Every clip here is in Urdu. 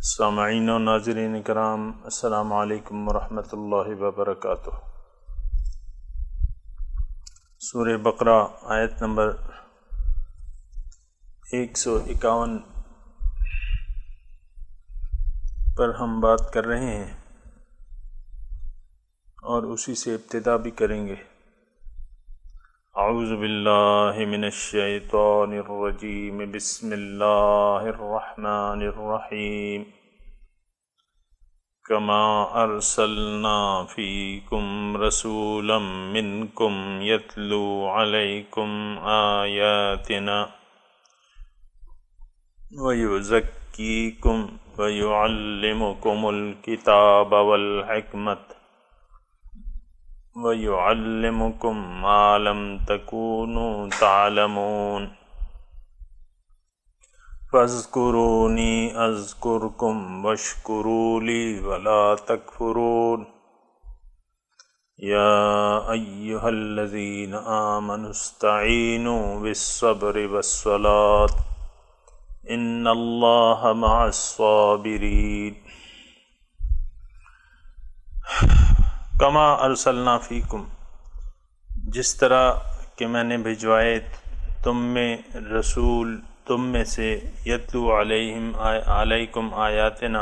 سامعین و ناظرین کرام، السلام علیکم ورحمۃ اللہ وبرکاتہ۔ سورہ بقرہ آیت نمبر 151 پر ہم بات کر رہے ہیں اور اسی سے ابتدا بھی کریں گے۔ اعوذ باللہ من الشیطان الرجیم، بسم اللہ الرحمن الرحیم۔ کما ارسلنا فیکم رسولا منکم یتلو علیکم آیاتنا ویزکیکم ویعلمکم الکتاب والحکمت وَيُعَلِّمُكُم مَّا لَمْ تَكُونُوا تَعْلَمُونَ فَاذْكُرُونِي أَذْكُرْكُمْ وَاشْكُرُوا لِي وَلَا تَكْفُرُونِ يَا أَيُّهَا الَّذِينَ آمَنُوا اسْتَعِينُوا بِالصَّبْرِ وَالصَّلَاةِ إِنَّ اللَّهَ مَعَ الصَّابِرِينَ۔ کما ارسلنا فیکم، جس طرح کہ میں نے بھجوائے تم میں رسول تم میں سے، یتلو علیکم آیاتنا،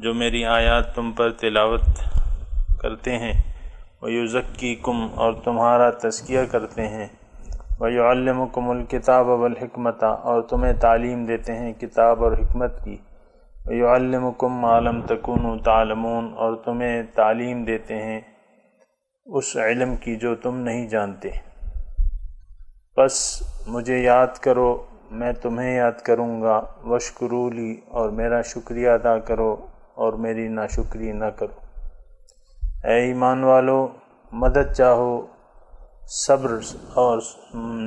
جو میری آیات تم پر تلاوت کرتے ہیں، ویزکیکم، اور تمہارا تزکیہ کرتے ہیں، ویعلمکم الکتاب والحکمت، اور تمہیں تعلیم دیتے ہیں کتاب اور حکمت کی، وَيُعَلِّمُكُم مَّا لَمْ تَكُونُوا تَعْلَمُونَ، اور تمہیں تعلیم دیتے ہیں اس علم کی جو تم نہیں جانتے۔ بس مجھے یاد کرو، میں تمہیں یاد کروں گا، وَاشْكُرُوا لِي، اور میرا شکریہ ادا کرو اور میری ناشکری نہ کرو۔ اے ایمان والو، مدد چاہو صبر اور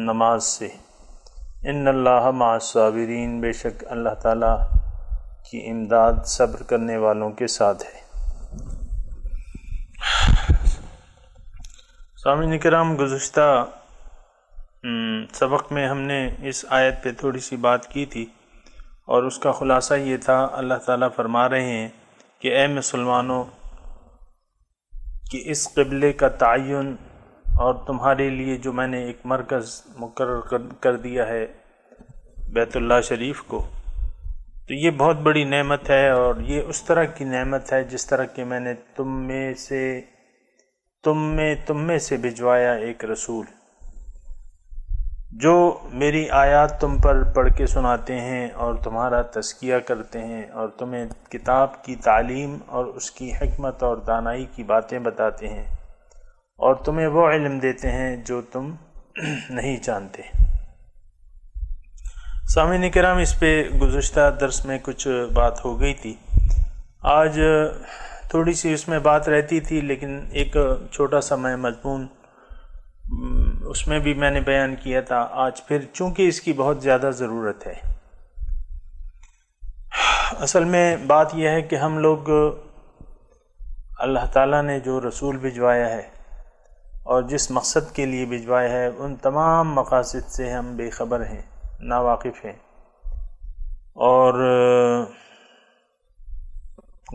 نماز سے۔ ان اللہ مع الصابرین، بے شک اللہ تعالیٰ کی امداد صبر کرنے والوں کے ساتھ ہے۔ سامعین کرام، گزشتہ سبق میں ہم نے اس آیت پہ تھوڑی سی بات کی تھی، اور اس کا خلاصہ یہ تھا، اللہ تعالیٰ فرما رہے ہیں کہ اے مسلمانوں، کہ اس قبلے کا تعین اور تمہارے لیے جو میں نے ایک مرکز مقرر کر دیا ہے بیت اللہ شریف کو، تو یہ بہت بڑی نعمت ہے، اور یہ اس طرح کی نعمت ہے جس طرح کہ میں نے تم میں سے بھجوایا ایک رسول، جو میری آیات تم پر پڑھ کے سناتے ہیں اور تمہارا تزکیہ کرتے ہیں، اور تمہیں کتاب کی تعلیم اور اس کی حکمت اور دانائی کی باتیں بتاتے ہیں، اور تمہیں وہ علم دیتے ہیں جو تم نہیں جانتے۔ سامعین کرام، اس پہ گزشتہ درس میں کچھ بات ہو گئی تھی، آج تھوڑی سی اس میں بات رہتی تھی، لیکن ایک چھوٹا سا میں مضمون اس میں بھی میں نے بیان کیا تھا آج پھر، چونکہ اس کی بہت زیادہ ضرورت ہے۔ اصل میں بات یہ ہے کہ ہم لوگ اللہ تعالیٰ نے جو رسول بھجوایا ہے اور جس مقصد کے لیے بھجوایا ہے، ان تمام مقاصد سے ہم بے خبر ہیں، ناواقف ہیں، اور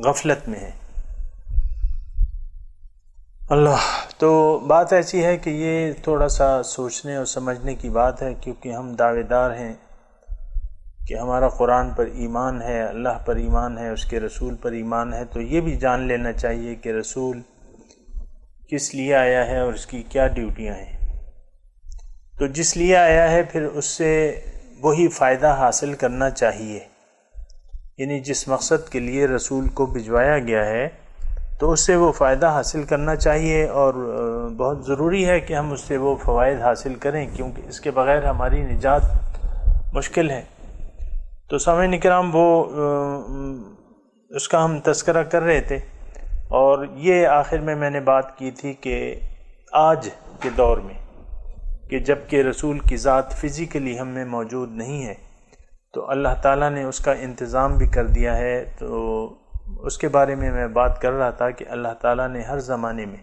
غفلت میں ہیں۔ اللہ، تو بات ایسی ہے کہ یہ تھوڑا سا سوچنے اور سمجھنے کی بات ہے، کیونکہ ہم دعوے دار ہیں کہ ہمارا قرآن پر ایمان ہے، اللہ پر ایمان ہے، اس کے رسول پر ایمان ہے، تو یہ بھی جان لینا چاہیے کہ رسول کس لیے آیا ہے اور اس کی کیا ڈیوٹیاں ہیں۔ تو جس لیے آیا ہے پھر اس سے وہی فائدہ حاصل کرنا چاہیے، یعنی جس مقصد کے لیے رسول کو بھجوایا گیا ہے تو اس سے وہ فائدہ حاصل کرنا چاہیے، اور بہت ضروری ہے کہ ہم اس سے وہ فوائد حاصل کریں، کیونکہ اس کے بغیر ہماری نجات مشکل ہے۔ تو سامعین کرام، وہ اس کا ہم تذکرہ کر رہے تھے، اور یہ آخر میں نے بات کی تھی کہ آج کے دور میں، کہ جب کہ رسول کی ذات فزیکلی ہم میں موجود نہیں ہے، تو اللہ تعالیٰ نے اس کا انتظام بھی کر دیا ہے۔ تو اس کے بارے میں بات کر رہا تھا کہ اللہ تعالیٰ نے ہر زمانے میں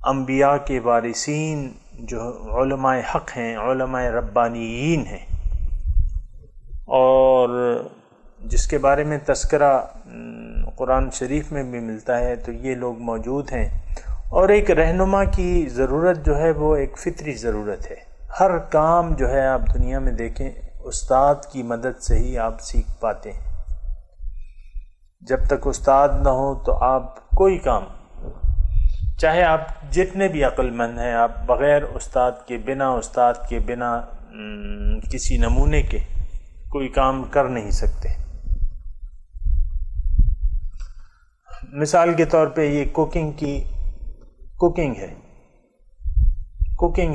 انبیاء کے وارثین جو علماء حق ہیں، علماء ربانیین ہیں، اور جس کے بارے میں تذکرہ قرآن شریف میں بھی ملتا ہے، تو یہ لوگ موجود ہیں۔ اور ایک رہنما کی ضرورت جو ہے وہ ایک فطری ضرورت ہے۔ ہر کام جو ہے آپ دنیا میں دیکھیں استاد کی مدد سے ہی آپ سیکھ پاتے ہیں۔ جب تک استاد نہ ہو تو آپ کوئی کام، چاہے آپ جتنے بھی عقل مند ہیں، آپ بغیر استاد کے بنا کسی نمونے کے کوئی کام کر نہیں سکتے۔ مثال کے طور پہ یہ کوکنگ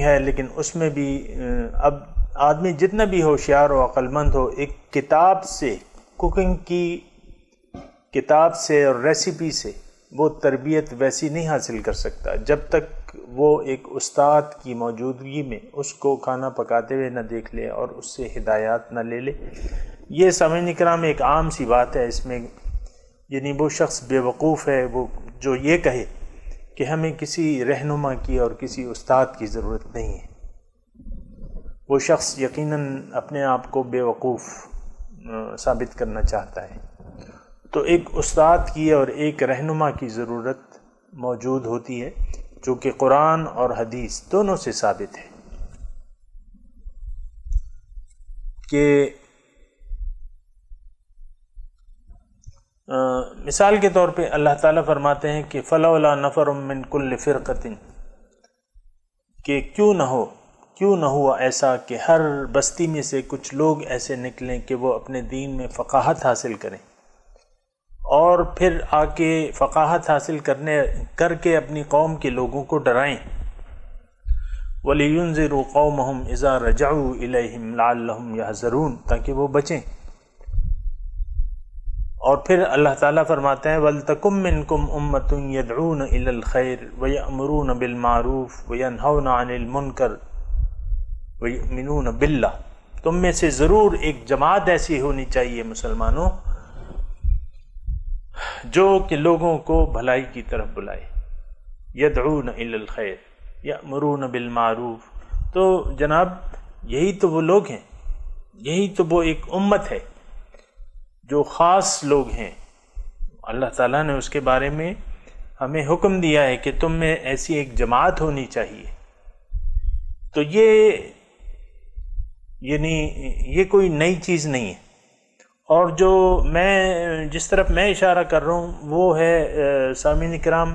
ہے، لیکن اس میں بھی اب آدمی جتنا بھی ہوشیار و عقل مند ہو، ایک کتاب سے، کوکنگ کی کتاب سے اور ریسیپی سے وہ تربیت ویسی نہیں حاصل کر سکتا جب تک وہ ایک استاد کی موجودگی میں اس کو کھانا پکاتے ہوئے نہ دیکھ لے اور اس سے ہدایات نہ لے لے۔ یہ سامعین کرام ایک عام سی بات ہے، اس میں یعنی وہ شخص بے وقوف ہے وہ جو یہ کہے کہ ہمیں کسی رہنما کی اور کسی استاد کی ضرورت نہیں ہے۔ وہ شخص یقیناً اپنے آپ کو بے وقوف ثابت کرنا چاہتا ہے۔ تو ایک استاد کی اور ایک رہنما کی ضرورت موجود ہوتی ہے، جو کہ قرآن اور حدیث دونوں سے ثابت ہے کہ مثال کے طور پہ اللہ تعالیٰ فرماتے ہیں کہ فلولا نفر من کل فرقۃ، کہ کیوں نہ ہوا ایسا کہ ہر بستی میں سے کچھ لوگ ایسے نکلیں کہ وہ اپنے دین میں فقاہت حاصل کریں، اور پھر آ کے فقاہت حاصل کر کے اپنی قوم کے لوگوں کو ڈرائیں۔ وَلِيُنذِرُوا قَوْمَهُمْ إِذَا رَجَعُوا إِلَيْهِمْ لَعَلَّهُمْ يَحْذَرُونَ، تاکہ وہ بچیں۔ اور پھر اللہ تعالیٰ فرماتے ہیں وَلْتَكُن مِّنكُمْ أُمَّةٌ يَدْعُونَ إِلَى الْخَيْرِ وَيَأْمُرُونَ بِالْمَعْرُوفِ وَيَنْهَوْنَ عَنِ الْمُنكَرِ وَيُؤْمِنُونَ بِاللَّهِ، تم میں سے ضرور ایک جماعت ایسی ہونی چاہیے مسلمانوں جو کہ لوگوں کو بھلائی کی طرف بلائے، یدعون الی الخیر یأمرون بالمعروف۔ تو جناب یہی تو وہ لوگ ہیں، یہی تو وہ ایک امت ہے جو خاص لوگ ہیں۔ اللہ تعالیٰ نے اس کے بارے میں ہمیں حکم دیا ہے کہ تم میں ایسی ایک جماعت ہونی چاہیے۔ تو یہ کوئی نئی چیز نہیں ہے۔ اور جو جس طرف میں اشارہ کر رہا ہوں وہ ہے سامعین کرام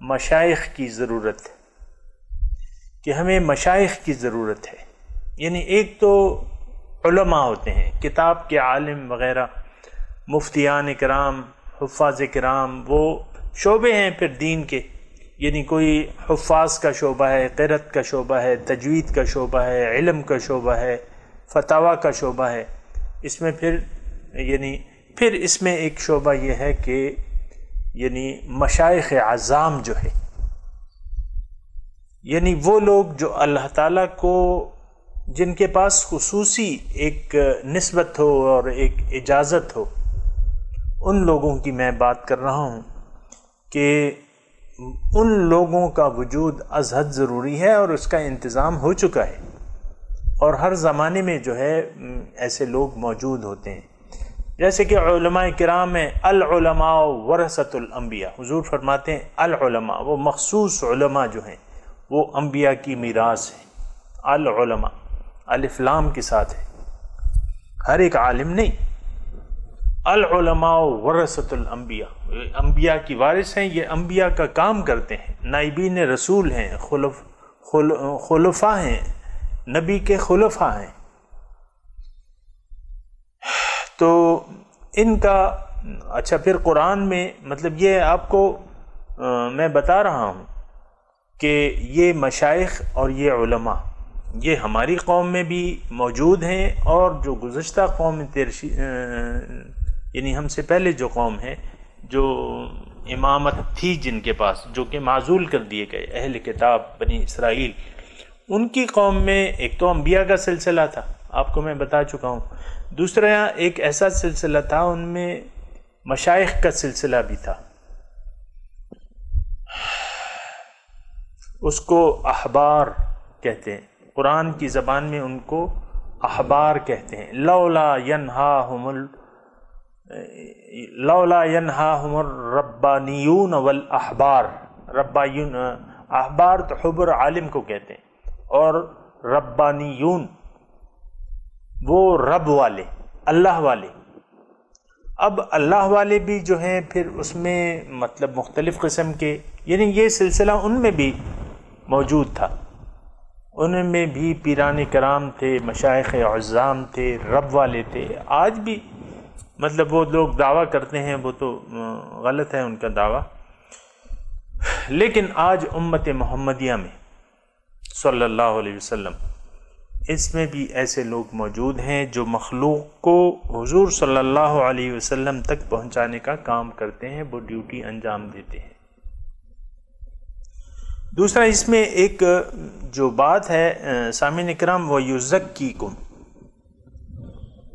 مشائخ کی ضرورت، کہ ہمیں مشائخ کی ضرورت ہے۔ یعنی ایک تو علماء ہوتے ہیں، کتاب کے عالم وغیرہ، مفتیان کرام، حفاظ کرام، وہ شعبے ہیں پھر دین کے، یعنی کوئی حفاظ کا شعبہ ہے، قرأت کا شعبہ ہے، تجوید کا شعبہ ہے، علم کا شعبہ ہے، فتاوی کا شعبہ ہے۔ اس میں پھر اس میں ایک شعبہ یہ ہے کہ یعنی مشائخ اعظام جو ہے، یعنی وہ لوگ جو اللہ تعالیٰ کو، جن کے پاس خصوصی ایک نسبت ہو اور ایک اجازت ہو، ان لوگوں کی میں بات کر رہا ہوں کہ ان لوگوں کا وجود از حد ضروری ہے اور اس کا انتظام ہو چکا ہے، اور ہر زمانے میں جو ہے ایسے لوگ موجود ہوتے ہیں۔ جیسے کہ علماء کرام ہیں، العلماء ورثۃ الانبیاء، حضور فرماتے ہیں العلماء، وہ مخصوص علماء جو ہیں وہ انبیاء کی میراث ہیں۔ العلماء الف لام کے ساتھ ہے، ہر ایک عالم نہیں۔ العلماء ورثۃ الانبیاء، انبیاء کی وارث ہیں، یہ انبیاء کا کام کرتے ہیں، نائبین رسول ہیں، خلفاء ہیں، نبی کے خلفاء ہیں۔ تو ان کا اچھا پھر قرآن میں مطلب یہ آپ کو میں بتا رہا ہوں کہ یہ مشائخ اور یہ علماء یہ ہماری قوم میں بھی موجود ہیں، اور جو گزشتہ قوم یعنی ہم سے پہلے جو قوم ہے، جو امامت تھی جن کے پاس، جو کہ معزول کر دیے گئے اہل کتاب بنی اسرائیل، ان کی قوم میں ایک تو انبیاء کا سلسلہ تھا، آپ کو میں بتا چکا ہوں، دوسرا ایک ایسا سلسلہ تھا ان میں مشائخ کا سلسلہ بھی تھا، اس کو احبار کہتے ہیں، قرآن کی زبان میں ان کو احبار کہتے ہیں۔ لولا ینہاہم لولا ینہاہم الربانیون والاحبار، ربانیون احبار تو حبر عالم کو کہتے ہیں، اور ربانیون وہ رب والے، اللہ والے۔ اب اللہ والے بھی جو ہیں پھر اس میں مطلب مختلف قسم کے، یعنی یہ سلسلہ ان میں بھی موجود تھا، ان میں بھی پیران کرام تھے، مشائخ عظام تھے، رب والے تھے۔ آج بھی مطلب وہ لوگ دعویٰ کرتے ہیں، وہ تو غلط ہے ان کا دعویٰ، لیکن آج امت محمدیہ میں صلی اللہ علیہ وسلم اس میں بھی ایسے لوگ موجود ہیں جو مخلوق کو حضور صلی اللہ علیہ وسلم تک پہنچانے کا کام کرتے ہیں، وہ ڈیوٹی انجام دیتے ہیں۔ دوسرا اس میں ایک جو بات ہے سامعین اکرام، وہ یزکیکم،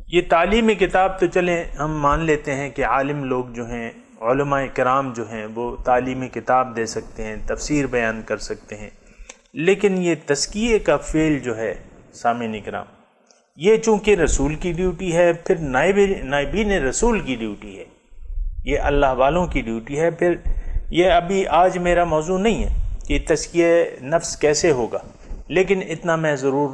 یہ تعلیم کتاب تو چلیں ہم مان لیتے ہیں کہ عالم لوگ جو ہیں، علماء کرام جو ہیں، وہ تعلیمی کتاب دے سکتے ہیں، تفسیر بیان کر سکتے ہیں، لیکن یہ تزکیے کا فعل جو ہے سامعین اکرام، یہ چونکہ رسول کی ڈیوٹی ہے، پھر نائبین رسول کی ڈیوٹی ہے، یہ اللہ والوں کی ڈیوٹی ہے۔ پھر یہ ابھی آج میرا موضوع نہیں ہے کہ تزکیہ نفس کیسے ہوگا، لیکن اتنا میں ضرور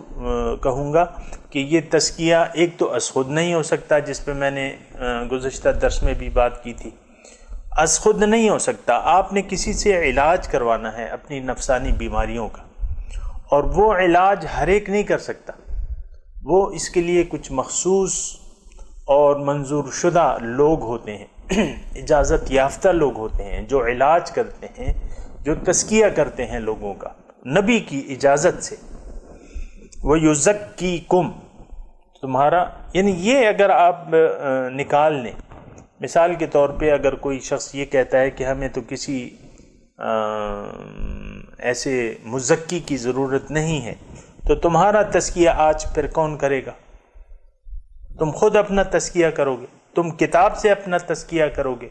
کہوں گا کہ یہ تزکیہ ایک تو از خود نہیں ہو سکتا، جس پہ میں نے گزشتہ درس میں بھی بات کی تھی، از خود نہیں ہو سکتا، آپ نے کسی سے علاج کروانا ہے اپنی نفسانی بیماریوں کا، اور وہ علاج ہر ایک نہیں کر سکتا، وہ اس کے لیے کچھ مخصوص اور منظور شدہ لوگ ہوتے ہیں، اجازت یافتہ لوگ ہوتے ہیں جو علاج کرتے ہیں، جو تزکیہ کرتے ہیں لوگوں کا نبی کی اجازت سے۔ وَيُزَكِّيكُمْ، تمہارا یعنی یہ اگر آپ نکال لیں، مثال کے طور پہ اگر کوئی شخص یہ کہتا ہے کہ ہمیں تو کسی ایسے مزکی کی ضرورت نہیں ہے، تو تمہارا تزکیہ آج پھر کون کرے گا؟ تم خود اپنا تزکیہ کرو گے، تم کتاب سے اپنا تزکیہ کرو گے۔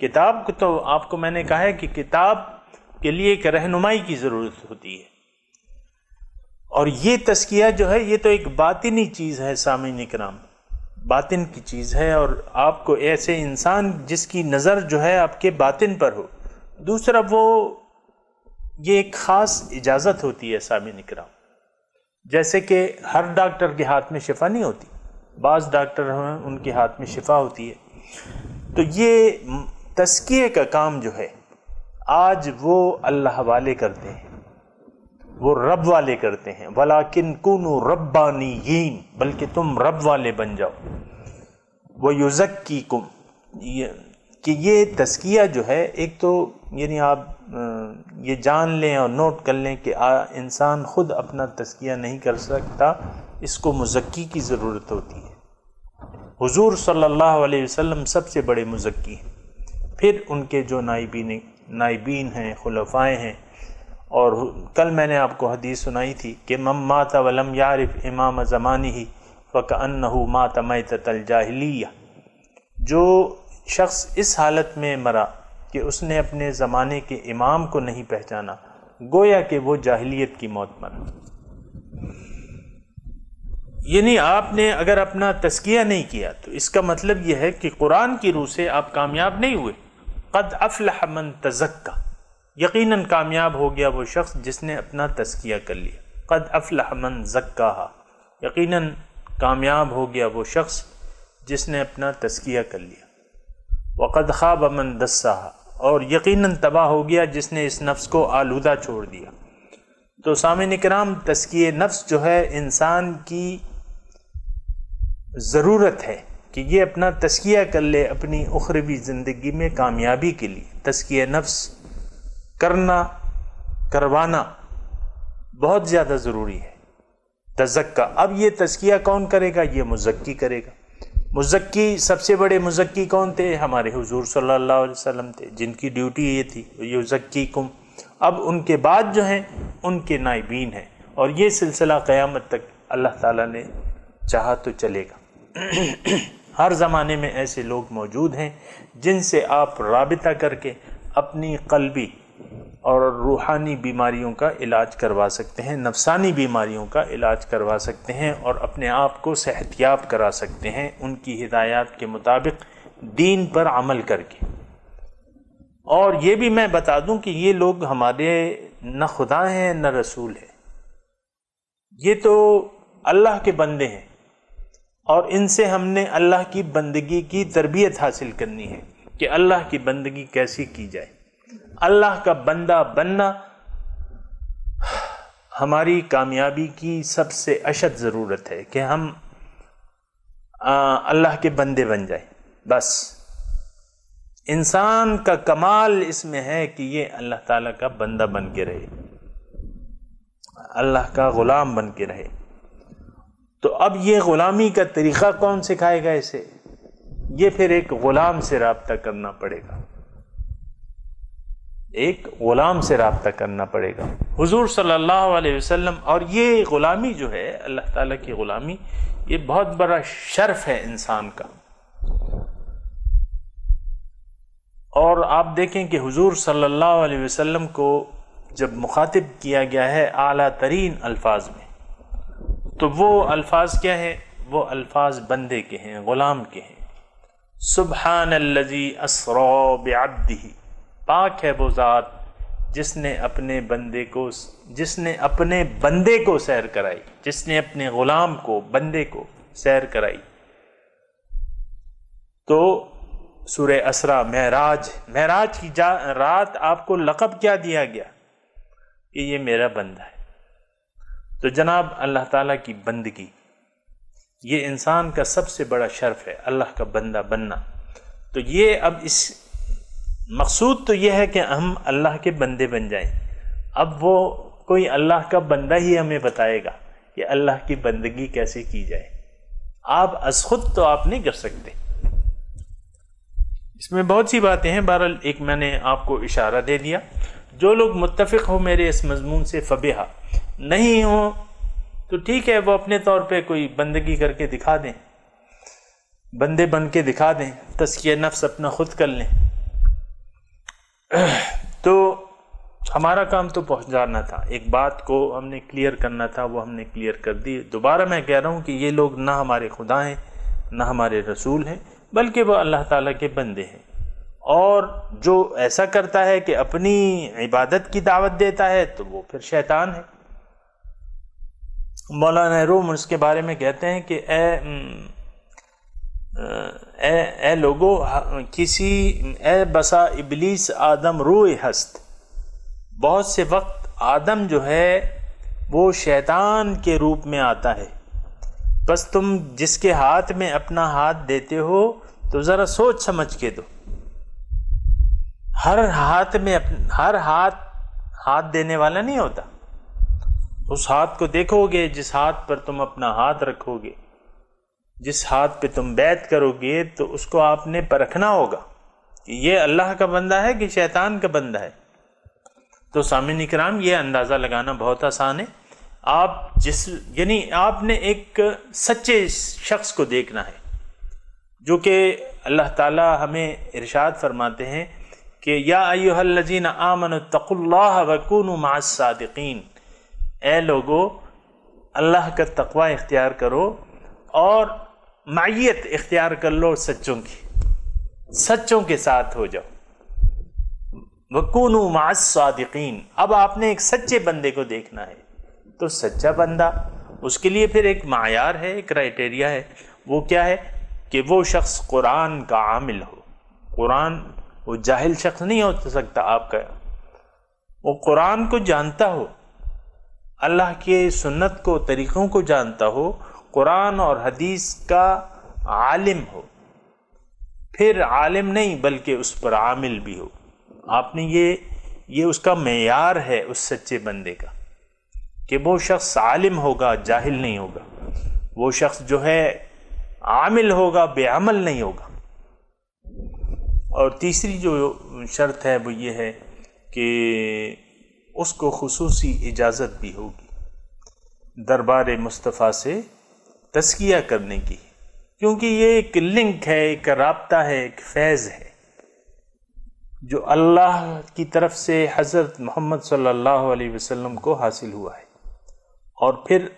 کتاب کو تو آپ کو میں نے کہا ہے کہ کتاب کے لیے ایک رہنمائی کی ضرورت ہوتی ہے، اور یہ تزکیہ جو ہے یہ تو ایک باطنی چیز ہے سامعین اکرام، باطن کی چیز ہے، اور آپ کو ایسے انسان جس کی نظر جو ہے آپ کے باطن پر ہو۔ دوسرا وہ یہ ایک خاص اجازت ہوتی ہے سامعین اکرام، جیسے کہ ہر ڈاکٹر کے ہاتھ میں شفا نہیں ہوتی، بعض ڈاکٹر ہیں ان کے ہاتھ میں شفا ہوتی ہے، تو یہ تزکیے کا کام جو ہے آج وہ اللہ والے کرتے ہیں، وہ رب والے کرتے ہیں۔ وَلَٰكِن كُونُوا رَبَّانِيِّينَ، بلکہ تم رب والے بن جاؤ۔ وَيُزَكِّيكُمْ، کہ یہ تزکیہ جو ہے ایک تو یعنی آپ یہ جان لیں اور نوٹ کر لیں کہ انسان خود اپنا تزکیہ نہیں کر سکتا، اس کو مزکی کی ضرورت ہوتی ہے۔ حضور صلی اللہ علیہ وسلم سب سے بڑے مزکی ہیں، پھر ان کے جو نائبین ہیں، خلفائے ہیں، اور کل میں نے آپ کو حدیث سنائی تھی کہ من مات ولم یعرف امام زمانہ فکأنہ مات میتۃ الجاہلیہ، جو شخص اس حالت میں مرا کہ اس نے اپنے زمانے کے امام کو نہیں پہچانا، گویا کہ وہ جاہلیت کی موت مرا۔ یعنی آپ نے اگر اپنا تزکیہ نہیں کیا تو اس کا مطلب یہ ہے کہ قرآن کی روح سے آپ کامیاب نہیں ہوئے۔ قد افلح من تزکا، یقیناً کامیاب ہو گیا وہ شخص جس نے اپنا تزکیہ کر لیا۔ قد افلح من زکاہا، یقیناً کامیاب ہو گیا وہ شخص جس نے اپنا تزکیہ کر لیا۔ وقد خاب من دساہا، اور یقیناً تباہ ہو گیا جس نے اس نفس کو آلودہ چھوڑ دیا۔ تو سامعین اکرام، تزکیہ نفس جو ہے انسان کی ضرورت ہے کہ یہ اپنا تزکیہ کر لے اپنی اخروی زندگی میں کامیابی کے لیے۔ تزکیہ نفس کروانا بہت زیادہ ضروری ہے۔ تزکا، اب یہ تزکیہ کون کرے گا؟ یہ مزکی کرے گا۔ مزکی، سب سے بڑے مزکی کون تھے؟ ہمارے حضور صلی اللہ علیہ وسلم تھے، جن کی ڈیوٹی یہ تھی یزکیکم۔ اب ان کے بعد جو ہیں ان کے نائبین ہیں، اور یہ سلسلہ قیامت تک اللہ تعالیٰ نے چاہا تو چلے گا۔ ہر زمانے میں ایسے لوگ موجود ہیں جن سے آپ رابطہ کر کے اپنی قلبی اور روحانی بیماریوں کا علاج کروا سکتے ہیں، نفسانی بیماریوں کا علاج کروا سکتے ہیں، اور اپنے آپ کو صحت یاب کرا سکتے ہیں ان کی ہدایات کے مطابق دین پر عمل کر کے۔ اور یہ بھی میں بتا دوں کہ یہ لوگ ہمارے نہ خدا ہیں نہ رسول ہیں، یہ تو اللہ کے بندے ہیں، اور ان سے ہم نے اللہ کی بندگی کی تربیت حاصل کرنی ہے کہ اللہ کی بندگی کیسی کی جائے۔ اللہ کا بندہ بننا ہماری کامیابی کی سب سے اشد ضرورت ہے کہ ہم اللہ کے بندے بن جائیں۔ بس انسان کا کمال اس میں ہے کہ یہ اللہ تعالیٰ کا بندہ بن کے رہے، اللہ کا غلام بن کے رہے۔ تو اب یہ غلامی کا طریقہ کون سکھائے گا اسے؟ یہ پھر ایک غلام سے رابطہ کرنا پڑے گا، ایک غلام سے رابطہ کرنا پڑے گا، حضور صلی اللہ علیہ وسلم۔ اور یہ غلامی جو ہے اللہ تعالیٰ کی غلامی، یہ بہت بڑا شرف ہے انسان کا۔ اور آپ دیکھیں کہ حضور صلی اللہ علیہ وسلم کو جب مخاطب کیا گیا ہے اعلیٰ ترین الفاظ میں، تو وہ الفاظ کیا ہیں؟ وہ الفاظ بندے کے ہیں، غلام کے ہیں۔ سبحان الذی اسری بعبدہ، پاک ہے وہ ذات جس نے اپنے بندے کو سیر کرائی، جس نے اپنے غلام کو، بندے کو سیر کرائی۔ تو سورہ اسرا، معراج کی رات آپ کو لقب کیا دیا گیا کہ یہ میرا بندہ ہے۔ تو جناب اللہ تعالیٰ کی بندگی یہ انسان کا سب سے بڑا شرف ہے، اللہ کا بندہ بننا۔ تو یہ اب اس مقصود تو یہ ہے کہ ہم اللہ کے بندے بن جائیں۔ اب وہ کوئی اللہ کا بندہ ہی ہمیں بتائے گا کہ اللہ کی بندگی کیسے کی جائے، آپ از خود تو آپ نہیں کر سکتے۔ اس میں بہت سی باتیں ہیں، بہرحال ایک میں نے آپ کو اشارہ دے دیا۔ جو لوگ متفق ہو میرے اس مضمون سے فبہا، نہیں ہو تو ٹھیک ہے، وہ اپنے طور پہ کوئی بندگی کر کے دکھا دیں، بندے بن کے دکھا دیں، تزکیہ نفس اپنا خود کر لیں۔ تو ہمارا کام تو پہنچانا تھا، ایک بات کو ہم نے کلیئر کرنا تھا، وہ ہم نے کلیئر کر دی۔ دوبارہ میں کہہ رہا ہوں کہ یہ لوگ نہ ہمارے خدا ہیں نہ ہمارے رسول ہیں، بلکہ وہ اللہ تعالیٰ کے بندے ہیں۔ اور جو ایسا کرتا ہے کہ اپنی عبادت کی دعوت دیتا ہے تو وہ پھر شیطان ہے۔ مولانا روم اس کے بارے میں کہتے ہیں کہ اے لوگو، اے بسا ابلیس آدم روئے ہست، بہت سے وقت آدم جو ہے وہ شیطان کے روپ میں آتا ہے، بس تم جس کے ہاتھ میں اپنا ہاتھ دیتے ہو تو ذرا سوچ سمجھ کے دو۔ ہر ہاتھ دینے والا نہیں ہوتا۔ اس ہاتھ کو دیکھو گے جس ہاتھ پر تم اپنا ہاتھ رکھو گے، جس ہاتھ پہ تم بیعت کرو گے، تو اس کو آپ نے پرکھنا ہوگا کہ یہ اللہ کا بندہ ہے کہ شیطان کا بندہ ہے۔ تو سامعین اکرام، یہ اندازہ لگانا بہت آسان ہے۔ آپ نے ایک سچے شخص کو دیکھنا ہے، جو کہ اللہ تعالی ہمیں ارشاد فرماتے ہیں کہ یا ایھا الذین آمنوا اتقوا اللہ وکونوا مع الصادقین، اے لوگو اللہ کا تقوی اختیار کرو اور معیت اختیار کر لو سچوں کی، سچوں کے ساتھ ہو جاؤ۔ وَكُونُوا مَعَ الصَّادِقِينَ، اب آپ نے ایک سچے بندے کو دیکھنا ہے۔ تو سچا بندہ، اس کے لیے پھر ایک معیار ہے، ایک کرائٹیریا ہے۔ وہ کیا ہے؟ کہ وہ شخص قرآن کا عامل ہو۔ قرآن، وہ جاہل شخص نہیں ہو سکتا آپ کا، وہ قرآن کو جانتا ہو، اللہ کے سنت کو، طریقوں کو جانتا ہو، قرآن اور حدیث کا عالم ہو۔ پھر عالم نہیں بلکہ اس پر عامل بھی ہو۔ آپ نے یہ اس کا معیار ہے اس سچے بندے کا، کہ وہ شخص عالم ہوگا، جاہل نہیں ہوگا، وہ شخص جو ہے عامل ہوگا، بے عمل نہیں ہوگا۔ اور تیسری جو شرط ہے وہ یہ ہے کہ اس کو خصوصی اجازت بھی ہوگی دربار مصطفیٰ سے تزکیہ کرنے کی، کیونکہ یہ ایک لنک ہے، ایک رابطہ ہے، ایک فیض ہے جو اللہ کی طرف سے حضرت محمد صلی اللہ علیہ وسلم کو حاصل ہوا ہے۔ اور پھر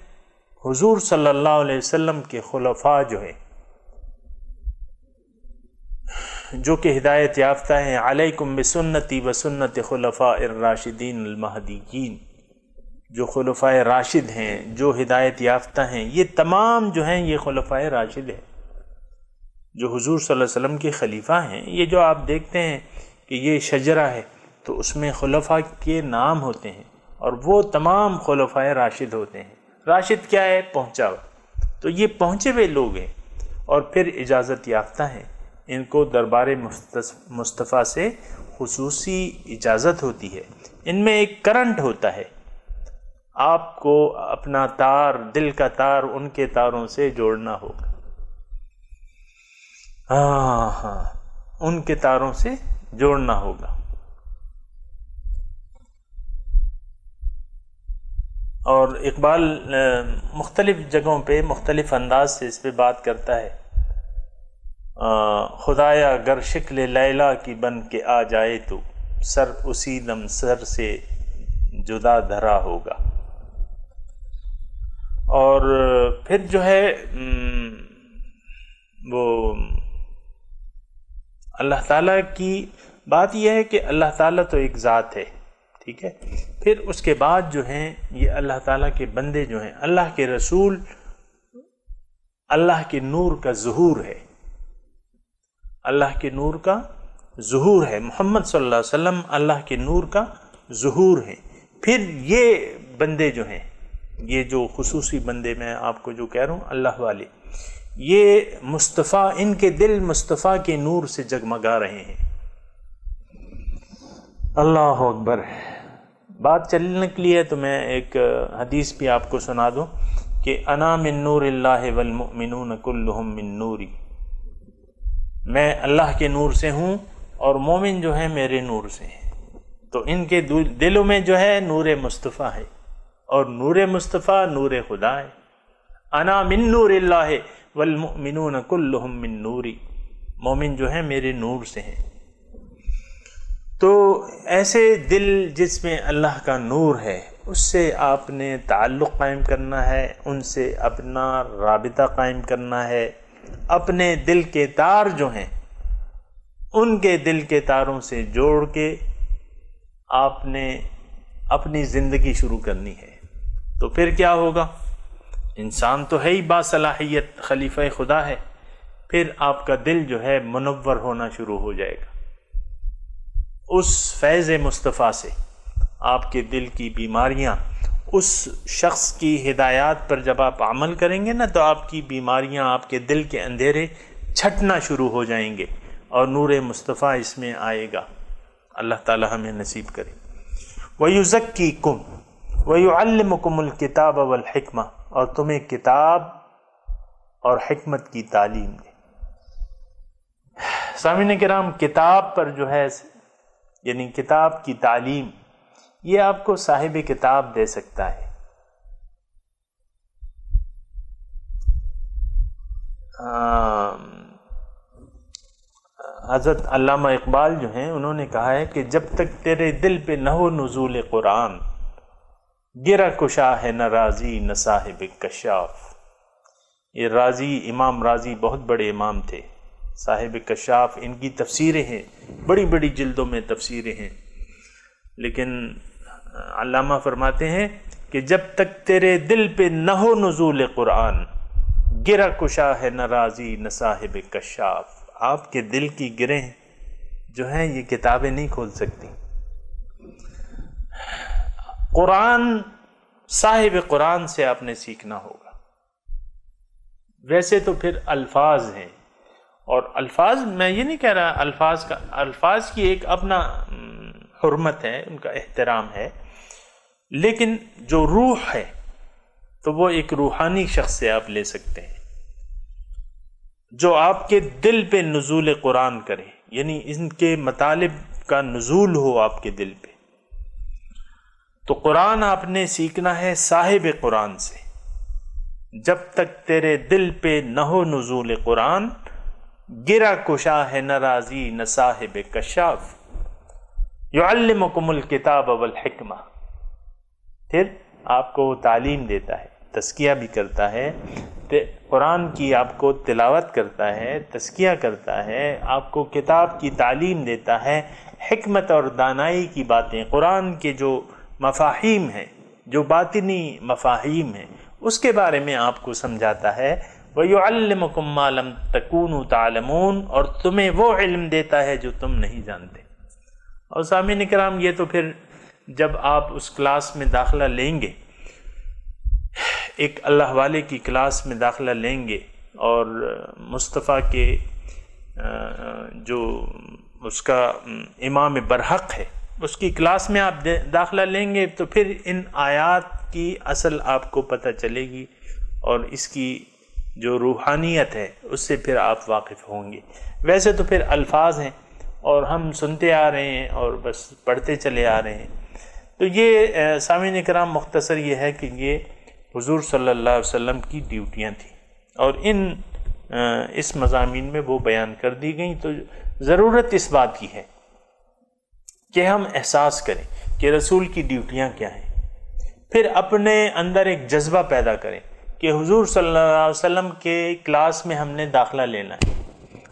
حضور صلی اللہ علیہ وسلم کے خلفاء جو ہیں جو کہ ہدایت یافتہ ہیں، علیکم بسنتی و سنت خلفاء الراشدین المہدیین، جو خلفاء راشد ہیں، جو ہدایت یافتہ ہیں، یہ تمام جو ہیں یہ خلفاء راشد ہیں، جو حضور صلی اللہ علیہ وسلم کے خلیفہ ہیں۔ یہ جو آپ دیکھتے ہیں کہ یہ شجرہ ہے تو اس میں خلفاء کے نام ہوتے ہیں، اور وہ تمام خلفاء راشد ہوتے ہیں۔ راشد کیا ہے؟ پہنچا ہوا۔ تو یہ پہنچے ہوئے لوگ ہیں اور پھر اجازت یافتہ ہیں، ان کو دربار مصطفیٰ سے خصوصی اجازت ہوتی ہے۔ ان میں ایک کرنٹ ہوتا ہے، آپ کو اپنا تار، دل کا تار ان کے تاروں سے جوڑنا ہوگا۔ ہاں ان کے تاروں سے جوڑنا ہوگا۔ اور اقبال مختلف جگہوں پہ مختلف انداز سے اس پہ بات کرتا ہے۔ خدایا گر شکل لیلا کی بن کے آ جائے تو، سر اسی دم سر سے جدا دھرا ہوگا۔ اور پھر جو ہے وہ اللہ تعالیٰ کی بات یہ ہے کہ اللہ تعالیٰ تو ایک ذات ہے، ٹھیک ہے۔ پھر اس کے بعد جو ہیں یہ اللہ تعالیٰ کے بندے جو ہیں، اللہ کے رسول اللہ کے نور کا ظہور ہے، اللہ کے نور کا ظہور ہے، محمد صلی اللہ علیہ وسلم اللہ کے نور کا ظہور ہے۔ پھر یہ بندے جو ہیں، یہ جو خصوصی بندے میں آپ کو جو کہہ رہا ہوں اللہ والے، یہ مصطفیٰ، ان کے دل مصطفیٰ کے نور سے جگمگا رہے ہیں۔ اللہ اکبر۔ بات چلنے نکلی ہے تو میں ایک حدیث بھی آپ کو سنا دوں کہ انا من نور اللہ والمؤمنون کلہم من نوری، میں اللہ کے نور سے ہوں اور مومن جو ہیں میرے نور سے ہیں۔ تو ان کے دلوں میں جو ہے نور مصطفیٰ ہے، اور نور مصطفیٰ نور خدا ہے۔ انا من نور اللہ والمؤمنون کلہم من نوری، مومن جو ہیں میرے نور سے ہیں۔ تو ایسے دل جس میں اللہ کا نور ہے، اس سے آپ نے تعلق قائم کرنا ہے، ان سے اپنا رابطہ قائم کرنا ہے۔ اپنے دل کے تار جو ہیں ان کے دل کے تاروں سے جوڑ کے آپ نے اپنی زندگی شروع کرنی ہے۔ تو پھر کیا ہوگا؟ انسان تو ہے ہی باصلاحیت، خلیفہ خدا ہے، پھر آپ کا دل جو ہے منور ہونا شروع ہو جائے گا۔ اس فیض مصطفیٰ سے آپ کے دل کی بیماریاں، اس شخص کی ہدایات پر جب آپ عمل کریں گے نا، تو آپ کی بیماریاں، آپ کے دل کے اندھیرے چھٹنا شروع ہو جائیں گے، اور نور مصطفیٰ اس میں آئے گا۔ اللہ تعالی ہمیں نصیب کرے۔ وَيُزَكِّيكُمْ وَيُعَلِّمُكُمُ الْكِتَابَ وَالْحِكْمَةَ، اور تمہیں کتاب اور حکمت کی تعلیم دے۔ سامعین کرام، کتاب پر جو ہے یعنی کتاب کی تعلیم، یہ آپ کو صاحب کتاب دے سکتا ہے۔ حضرت علامہ اقبال جو ہیں انہوں نے کہا ہے کہ جب تک تیرے دل پہ نہ ہو نزول قرآن، گرہ کشا ہے نہ رازی نہ صاحب کشاف۔ یہ رازی، امام رازی بہت بڑے امام تھے، صاحب کشاف ان کی تفسیریں ہیں، بڑی بڑی جلدوں میں تفسیریں ہیں، لیکن علامہ فرماتے ہیں کہ جب تک تیرے دل پہ نہ ہو نزول قرآن، گرہ کشا ہے نہ رازی نہ صاحب کشاف۔ آپ کے دل کی گرہیں جو ہیں یہ کتابیں نہیں کھول سکتی۔ قرآن، صاحب قرآن سے آپ نے سیکھنا ہوگا۔ ویسے تو پھر الفاظ ہیں، اور الفاظ میں یہ نہیں کہہ رہا، الفاظ کی ایک اپنا حرمت ہے، ان کا احترام ہے، لیکن جو روح ہے تو وہ ایک روحانی شخص سے آپ لے سکتے ہیں جو آپ کے دل پہ نزول قرآن کرے، یعنی ان کے مطالب کا نزول ہو آپ کے دل پہ۔ تو قرآن آپ نے سیکھنا ہے صاحب قرآن سے۔ جب تک تیرے دل پہ نہ ہو نزول قرآن، گرہ کشا ہے نہ رازی نہ صاحب کشاف۔ یعلمکم الکتاب والحکمہ، پھر آپ کو تعلیم دیتا ہے، تزکیہ بھی کرتا ہے قرآن کی آپ کو تلاوت کرتا ہے، تزکیہ کرتا ہے، آپ کو کتاب کی تعلیم دیتا ہے، حکمت اور دانائی کی باتیں، قرآن کے جو مفاہیم ہیں، جو باطنی مفاہیم ہیں، اس کے بارے میں آپ کو سمجھاتا ہے۔ وَيُعَلِّمُكُم مَّا لَمْ تَكُونُوا تَعْلَمُونَ، اور تمہیں وہ علم دیتا ہے جو تم نہیں جانتے۔ اور سامعین کرام، یہ تو پھر جب آپ اس کلاس میں داخلہ لیں گے، ایک اللہ والے کی کلاس میں داخلہ لیں گے، اور مصطفیٰ کے جو اس کا امام برحق ہے اس کی کلاس میں آپ داخلہ لیں گے، تو پھر ان آیات کی اصل آپ کو پتہ چلے گی، اور اس کی جو روحانیت ہے اس سے پھر آپ واقف ہوں گے۔ ویسے تو پھر الفاظ ہیں اور ہم سنتے آ رہے ہیں اور بس پڑھتے چلے آ رہے ہیں۔ تو یہ سامعین کرام مختصر یہ ہے کہ یہ حضور صلی اللہ علیہ وسلم کی ڈیوٹیاں تھیں، اور اس مضامین میں وہ بیان کر دی گئیں۔ تو ضرورت اس بات کی ہے کہ ہم احساس کریں کہ رسول کی ڈیوٹیاں کیا ہیں، پھر اپنے اندر ایک جذبہ پیدا کریں کہ حضور صلی اللہ علیہ وسلم کے کلاس میں ہم نے داخلہ لینا ہے،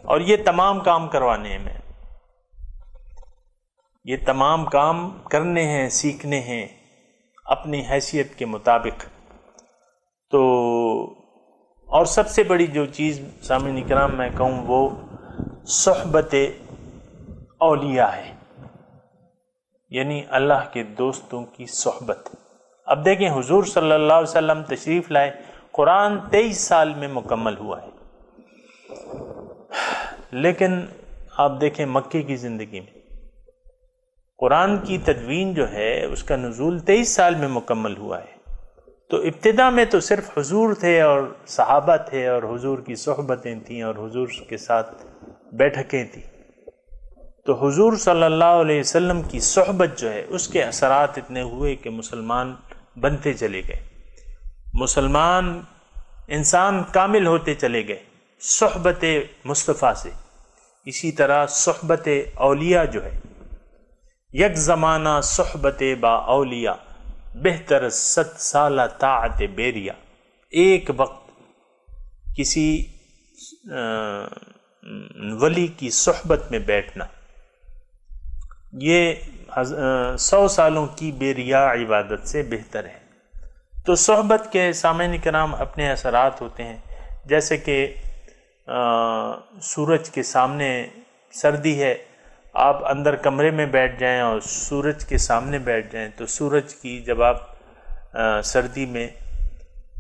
اور یہ تمام کام کروانے ہیں، میں یہ تمام کام کرنے ہیں، سیکھنے ہیں اپنی حیثیت کے مطابق۔ تو اور سب سے بڑی جو چیز سامعین کرام میں کہوں وہ صحبت اولیاء ہے، یعنی اللہ کے دوستوں کی صحبت۔ اب دیکھیں، حضور صلی اللہ علیہ وسلم تشریف لائے، قرآن 23 سال میں مکمل ہوا ہے، لیکن آپ دیکھیں مکے کی زندگی میں قرآن کی تدوین جو ہے اس کا نزول 23 سال میں مکمل ہوا ہے۔ تو ابتدا میں تو صرف حضور تھے اور صحابہ تھے اور حضور کی صحبتیں تھیں اور حضور کے ساتھ بیٹھکیں تھیں۔ تو حضور صلی اللہ علیہ وسلم کی صحبت جو ہے اس کے اثرات اتنے ہوئے کہ مسلمان بنتے چلے گئے، مسلمان انسان کامل ہوتے چلے گئے صحبت مصطفیٰ سے۔ اسی طرح صحبت اولیاء جو ہے، یک زمانہ صحبت با اولیاء بہتر 100 سالہ طاعت بیریا، ایک وقت کسی ولی کی صحبت میں بیٹھنا یہ 100 سالوں کی بیریا عبادت سے بہتر ہے۔ تو صحبت کے سامعین کرام اپنے اثرات ہوتے ہیں، جیسے کہ سورج کے سامنے سردی ہے، آپ اندر کمرے میں بیٹھ جائیں اور سورج کے سامنے بیٹھ جائیں، تو سورج کی جب آپ سردی میں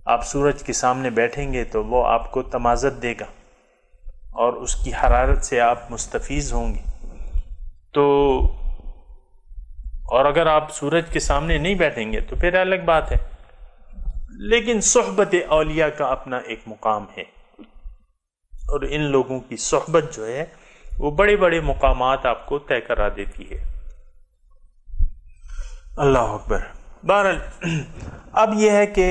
آپ سورج کے سامنے بیٹھیں گے تو وہ آپ کو تمازت دے گا اور اس کی حرارت سے آپ مستفیض ہوں گے۔ تو اور اگر آپ سورج کے سامنے نہیں بیٹھیں گے تو پھر الگ بات ہے، لیکن صحبت اولیاء کا اپنا ایک مقام ہے، اور ان لوگوں کی صحبت جو ہے وہ بڑے بڑے مقامات آپ کو طے کرا دیتی ہے۔ اللہ اکبر۔ بہرحال اب یہ ہے کہ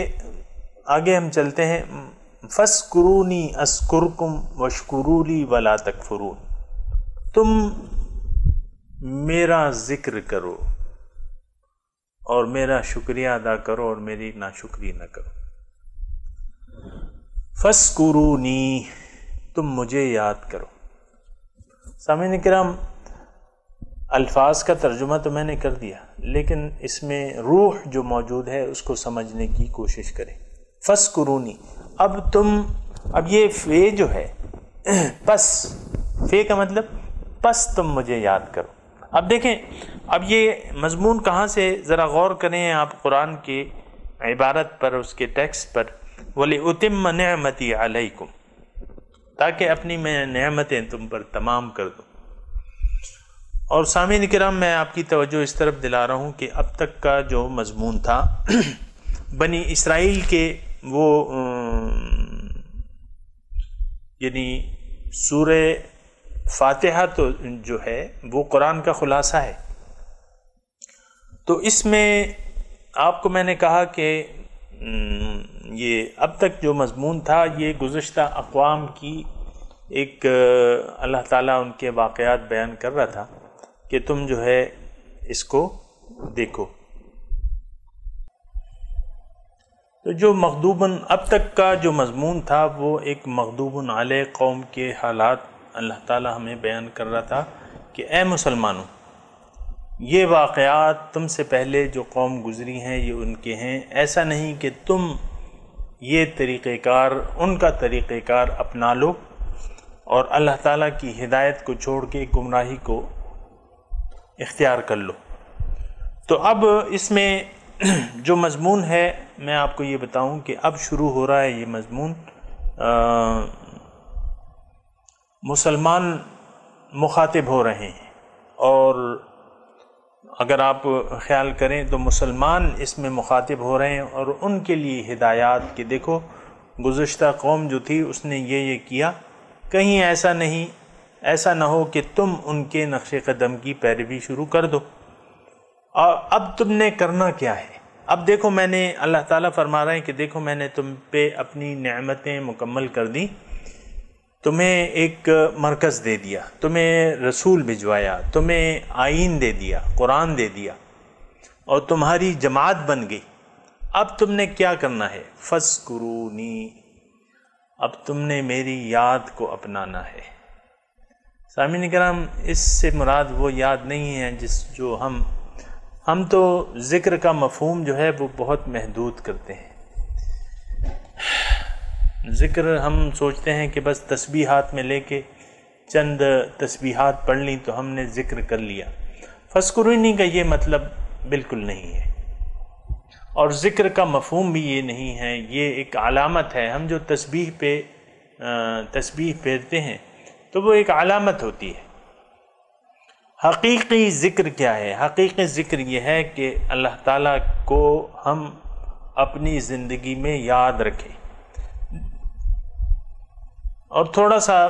آگے ہم چلتے ہیں، فَاسْكُرُونِي أَذْكُرْكُمْ وَاشْكُرُوا لِي وَلَا تَكْفُرُونَ، تم میرا ذکر کرو اور میرا شکریہ ادا کرو اور میری ناشکری نہ کرو۔ فَاسْكُرُونِي، تم مجھے یاد کرو۔ سامعین کرام، الفاظ کا ترجمہ تو میں نے کر دیا، لیکن اس میں روح جو موجود ہے اس کو سمجھنے کی کوشش کریں۔ فَاسْكُرُونِي، اب یہ فے جو ہے، پس، فے کا مطلب پس تم مجھے یاد کرو۔ اب دیکھیں، اب یہ مضمون کہاں سے، ذرا غور کریں آپ قرآن کی عبارت پر، اس کے ٹیکسٹ پر، وَلِأُتِمَّ نِعْمَتِي عَلَيْكُمْ، تاکہ اپنی میں نعمتیں تم پر تمام کر دوں۔ اور سامعین کرام، میں آپ کی توجہ اس طرف دلا رہا ہوں کہ اب تک کا جو مضمون تھا بنی اسرائیل کے وہ یعنی سورہ فاتحہ تو جو ہے وہ قرآن کا خلاصہ ہے، تو اس میں آپ کو میں نے کہا کہ یہ اب تک جو مضمون تھا یہ گزشتہ اقوام کی ایک اللہ تعالیٰ ان کے واقعات بیان کر رہا تھا کہ تم جو ہے اس کو دیکھو۔ تو جو مغضوباً اب تک کا جو مضمون تھا وہ ایک مغضوباً علیہ قوم کے حالات اللہ تعالی ہمیں بیان کر رہا تھا کہ اے مسلمانوں، یہ واقعات تم سے پہلے جو قوم گزری ہیں یہ ان کے ہیں، ایسا نہیں کہ تم یہ طریقہ کار ان کا طریقہ کار اپنا لو اور اللہ تعالیٰ کی ہدایت کو چھوڑ کے گمراہی کو اختیار کر لو۔ تو اب اس میں جو مضمون ہے میں آپ کو یہ بتاؤں کہ اب شروع ہو رہا ہے یہ مضمون مسلمان مخاطب ہو رہے ہیں، اور اگر آپ خیال کریں تو مسلمان اس میں مخاطب ہو رہے ہیں اور ان کے لیے ہدایات کہ دیکھو گزشتہ قوم جو تھی اس نے یہ کیا، کہیں ایسا نہ ہو کہ تم ان کے نقش قدم کی پیروی شروع کر دو۔ اور اب تم نے کرنا کیا ہے؟ اب دیکھو میں نے اللہ تعالیٰ فرما رہے ہیں کہ دیکھو میں نے تم پہ اپنی نعمتیں مکمل کر دی، تمہیں ایک مرکز دے دیا، تمہیں رسول بھجوایا، تمہیں آئین دے دیا، قرآن دے دیا، اور تمہاری جماعت بن گئی۔ اب تم نے کیا کرنا ہے؟ فَاذْكُرُونِی، اب تم نے میری یاد کو اپنانا ہے۔ سامعین کرام، اس سے مراد وہ یاد نہیں ہے جو ہم تو ذکر کا مفہوم جو ہے وہ بہت محدود کرتے ہیں۔ ذکر ہم سوچتے ہیں کہ بس تسبیحات میں لے کے چند تسبیحات پڑھ لیں تو ہم نے ذکر کر لیا۔ فَاذْكُرُونِی کا یہ مطلب بالکل نہیں ہے، اور ذکر کا مفہوم بھی یہ نہیں ہے، یہ ایک علامت ہے۔ ہم جو تسبیح پھیرتے ہیں تو وہ ایک علامت ہوتی ہے۔ حقیقی ذکر کیا ہے؟ حقیقی ذکر یہ ہے کہ اللہ تعالیٰ کو ہم اپنی زندگی میں یاد رکھیں۔ اور تھوڑا سا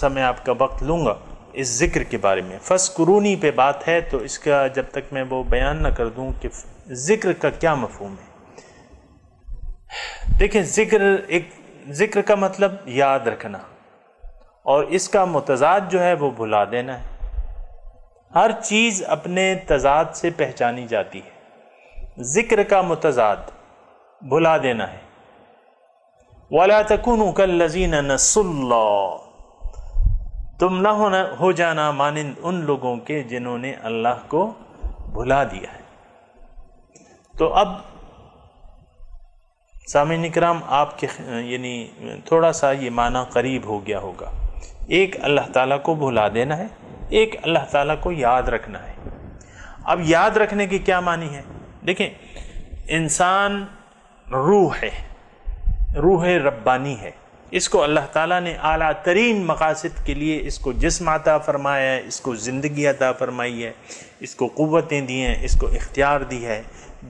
میں آپ کا وقت لوں گا اس ذکر کے بارے میں۔ فَاذْكُرُونِی پہ بات ہے تو اس کا جب تک میں وہ بیان نہ کر دوں کہ ذکر کا کیا مفہوم ہے۔ دیکھیں، ذکر کا مطلب یاد رکھنا، اور اس کا متضاد جو ہے وہ بھلا دینا ہے۔ ہر چیز اپنے تضاد سے پہچانی جاتی ہے۔ ذکر کا متضاد بھلا دینا ہے۔ وَلَا تَكُونُوا كَالَّذِينَ نَسُوا اللَّهَ، تم نہ ہو جانا مانند ان لوگوں کے جنہوں نے اللہ کو بھلا دیا ہے۔ تو اب سامعین اکرام، آپ کے تھوڑا سا یہ معنی قریب ہو گیا ہوگا۔ ایک اللہ تعالیٰ کو بھلا دینا ہے، ایک اللہ تعالیٰ کو یاد رکھنا ہے۔ اب یاد رکھنے کی کیا معنی ہے؟ دیکھیں، انسان روح ہے، روح ربانی ہے، اس کو اللہ تعالیٰ نے اعلیٰ ترین مقاصد کے لیے اس کو جسم عطا فرمایا ہے، اس کو زندگی عطا فرمائی ہے، اس کو قوتیں دی ہیں، اس کو اختیار دی ہے۔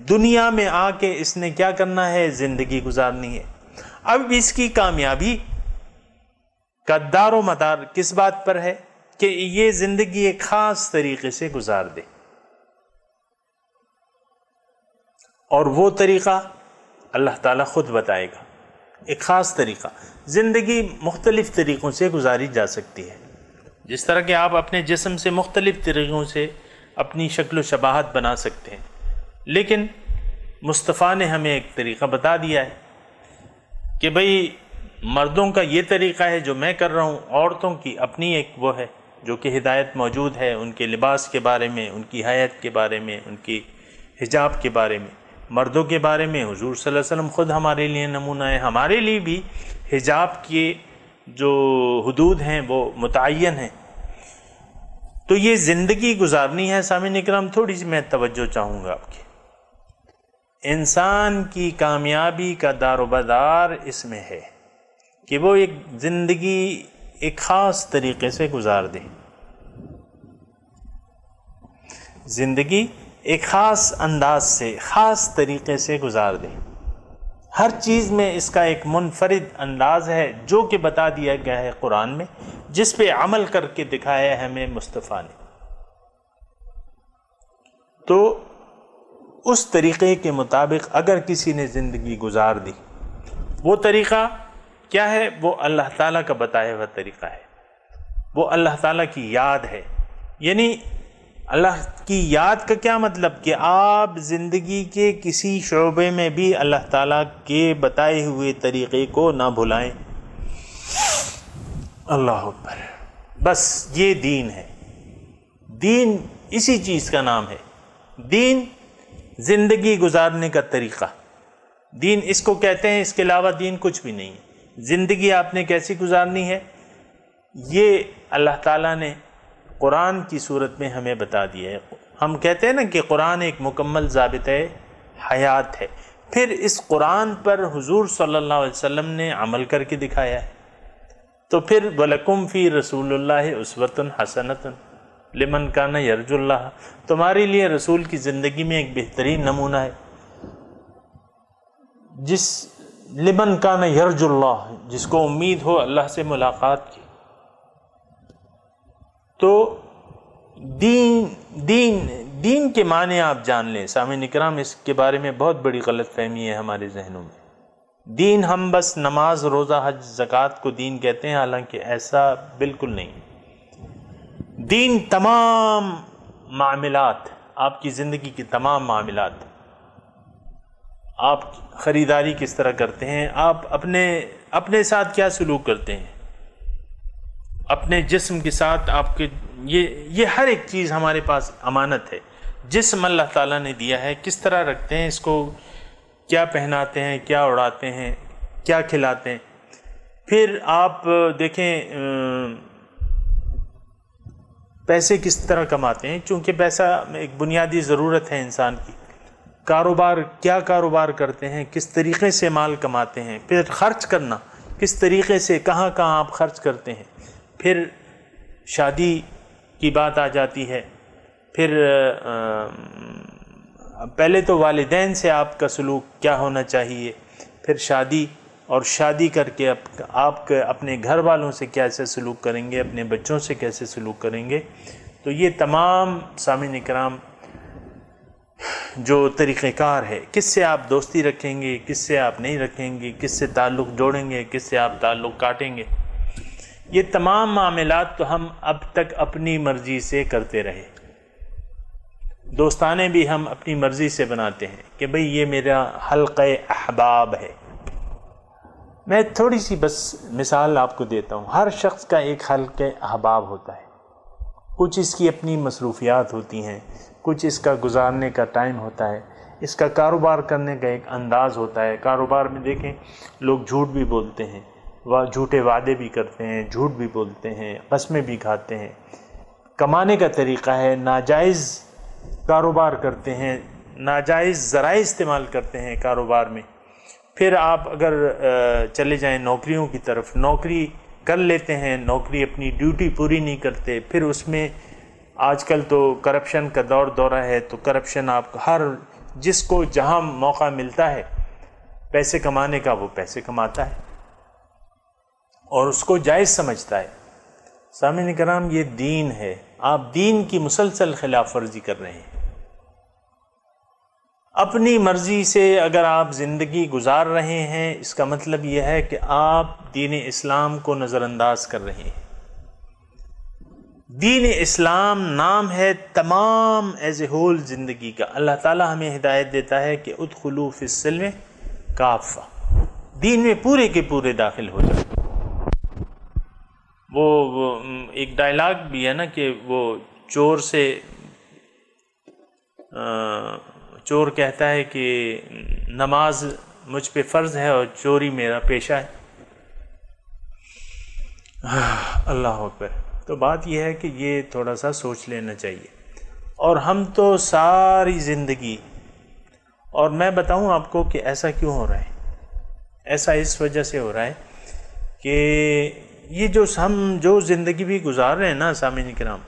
دنیا میں آ کے اس نے کیا کرنا ہے؟ زندگی گزارنی ہے۔ اب اس کی کامیابی کا دار و مدار کس بات پر ہے؟ کہ یہ زندگی ایک خاص طریقے سے گزار دے، اور وہ طریقہ اللہ تعالیٰ خود بتائے گا۔ ایک خاص طریقہ، زندگی مختلف طریقوں سے گزاری جا سکتی ہے، جس طرح کہ آپ اپنے جسم سے مختلف طریقوں سے اپنی شکل و شباہت بنا سکتے ہیں، لیکن مصطفیٰ نے ہمیں ایک طریقہ بتا دیا ہے کہ بھئی مردوں کا یہ طریقہ ہے جو میں کر رہا ہوں، عورتوں کی اپنی ایک وہ ہے جو کہ ہدایت موجود ہے، ان کے لباس کے بارے میں، ان کی حیات کے بارے میں، ان کی حجاب کے بارے میں۔ مردوں کے بارے میں حضور صلی اللہ علیہ وسلم خود ہمارے لیے نمونہ ہے، ہمارے لیے بھی حجاب کے جو حدود ہیں وہ متعین ہیں۔ تو یہ زندگی گزارنی ہے۔ سامعین اکرام، تھوڑی سی میں توجہ چاہوں گا آپ کی۔ انسان کی کامیابی کا دار و مدار اس میں ہے کہ وہ ایک زندگی ایک خاص طریقے سے گزار دے، زندگی ایک خاص انداز سے، خاص طریقے سے گزار دے۔ ہر چیز میں اس کا ایک منفرد انداز ہے جو کہ بتا دیا گیا ہے قرآن میں، جس پہ عمل کر کے دکھایا ہے ہمیں مصطفیٰ نے۔ تو اس طریقے کے مطابق اگر کسی نے زندگی گزار دی، وہ طریقہ کیا ہے؟ وہ اللہ تعالیٰ کا بتایا ہوا طریقہ ہے، وہ اللہ تعالیٰ کی یاد ہے۔ یعنی اللہ کی یاد کا کیا مطلب کہ آپ زندگی کے کسی شعبے میں بھی اللہ تعالیٰ کے بتائے ہوئے طریقے کو نہ بھلائیں. اللہ اکبر. بس یہ دین ہے. دین اسی چیز کا نام ہے. دین زندگی گزارنے کا طریقہ. دین اس کو کہتے ہیں، اس کے علاوہ دین کچھ بھی نہیں ہے. زندگی آپ نے کیسی گزارنی ہے یہ اللہ تعالیٰ نے قرآن کی صورت میں ہمیں بتا دیا ہے. ہم کہتے ہیں نا کہ قرآن ایک مکمل ضابطۂ حیات ہے. پھر اس قرآن پر حضور صلی اللہ علیہ وسلم نے عمل کر کے دکھایا ہے. تو پھر وَلَكُمْ فِي رَسُولِ اللَّهِ أُسْوَةٌ حَسَنَةٌ لِمَنْ كَانَ يَرْجُو اللَّهَ. تمہارے لیے رسول کی زندگی میں ایک بہترین نمونہ ہے. جس لمن کان یرجو اللہ، جس کو امید ہو اللہ سے ملاقات کی. تو دین کے معنی آپ جان لیں. سامعین اکرام، اس کے بارے میں بہت بڑی غلط فہمی ہے ہمارے ذہنوں میں. دین ہم بس نماز، روزہ، حج، زکوٰۃ کو دین کہتے ہیں، حالانکہ ایسا بالکل نہیں. دین تمام معاملات، آپ کی زندگی کے تمام معاملات. آپ خریداری کس طرح کرتے ہیں، آپ اپنے ساتھ کیا سلوک کرتے ہیں، اپنے جسم کے ساتھ آپ کے یہ ہر ایک چیز ہمارے پاس امانت ہے. جسم اللہ تعالیٰ نے دیا ہے، کس طرح رکھتے ہیں اس کو، کیا پہناتے ہیں، کیا اڑاتے ہیں، کیا کھلاتے ہیں. پھر آپ دیکھیں پیسے کس طرح کماتے ہیں، چونکہ پیسہ ایک بنیادی ضرورت ہے انسان کی. کاروبار، کیا کاروبار کرتے ہیں، کس طریقے سے مال کماتے ہیں. پھر خرچ کرنا کس طریقے سے، کہاں کہاں آپ خرچ کرتے ہیں. پھر شادی کی بات آ جاتی ہے. پھر پہلے تو والدین سے آپ کا سلوک کیا ہونا چاہیے، پھر شادی، اور شادی کر کے آپ اپنے گھر والوں سے کیسے سلوک کریں گے، اپنے بچوں سے کیسے سلوک کریں گے. تو یہ تمام سامعین اکرام جو طریقہ کار ہے، کس سے آپ دوستی رکھیں گے، کس سے آپ نہیں رکھیں گے، کس سے تعلق جوڑیں گے، کس سے آپ تعلق کاٹیں گے، یہ تمام معاملات تو ہم اب تک اپنی مرضی سے کرتے رہے. دوستانے بھی ہم اپنی مرضی سے بناتے ہیں کہ بھئی یہ میرا حلقہ احباب ہے. میں تھوڑی سی بس مثال آپ کو دیتا ہوں. ہر شخص کا ایک حلقہ احباب ہوتا ہے. کچھ اس کی اپنی مصروفیات ہوتی ہیں، کچھ اس کا گزارنے کا ٹائم ہوتا ہے، اس کا کاروبار کرنے کا ایک انداز ہوتا ہے. کاروبار میں دیکھیں لوگ جھوٹ بھی بولتے ہیں، جھوٹے وعدے بھی کرتے ہیں، جھوٹ بھی بولتے ہیں، قسمیں بھی کھاتے ہیں. کمانے کا طریقہ ہے ناجائز کاروبار کرتے ہیں، ناجائز ذرائع استعمال کرتے ہیں کاروبار میں. پھر آپ اگر چلے جائیں نوکریوں کی طرف، نوکری کر لیتے ہیں، نوکری اپنی ڈیوٹی پوری نہیں کرتے. پھر اس میں آج کل تو کرپشن کا دورہ ہے، تو کرپشن آپ ہر جس کو جہاں موقع ملتا ہے پیسے کمانے کا وہ پیسے کماتا ہے اور اس کو جائز سمجھتا ہے. سامعین کرام، یہ دین ہے. آپ دین کی مسلسل خلاف ورزی کر رہے ہیں. اپنی مرضی سے اگر آپ زندگی گزار رہے ہیں، اس کا مطلب یہ ہے کہ آپ دین اسلام کو نظر انداز کر رہے ہیں. دین اسلام نام ہے تمام ایز اے ہول زندگی کا. اللہ تعالیٰ ہمیں ہدایت دیتا ہے کہ ادخلوا فی السلم کافہ، دین میں پورے کے پورے داخل ہو جائیں. وہ ایک ڈائلاگ بھی ہے نا کہ وہ چور کہتا ہے کہ نماز مجھ پہ فرض ہے اور چوری میرا پیشہ ہے. اللہ اکبر. تو بات یہ ہے کہ یہ تھوڑا سا سوچ لینا چاہیے. اور ہم تو ساری زندگی، اور میں بتاؤں آپ کو کہ ایسا کیوں ہو رہا ہے. ایسا اس وجہ سے ہو رہا ہے کہ یہ ہم جو زندگی بھی گزار رہے ہیں نا سامعین کرام،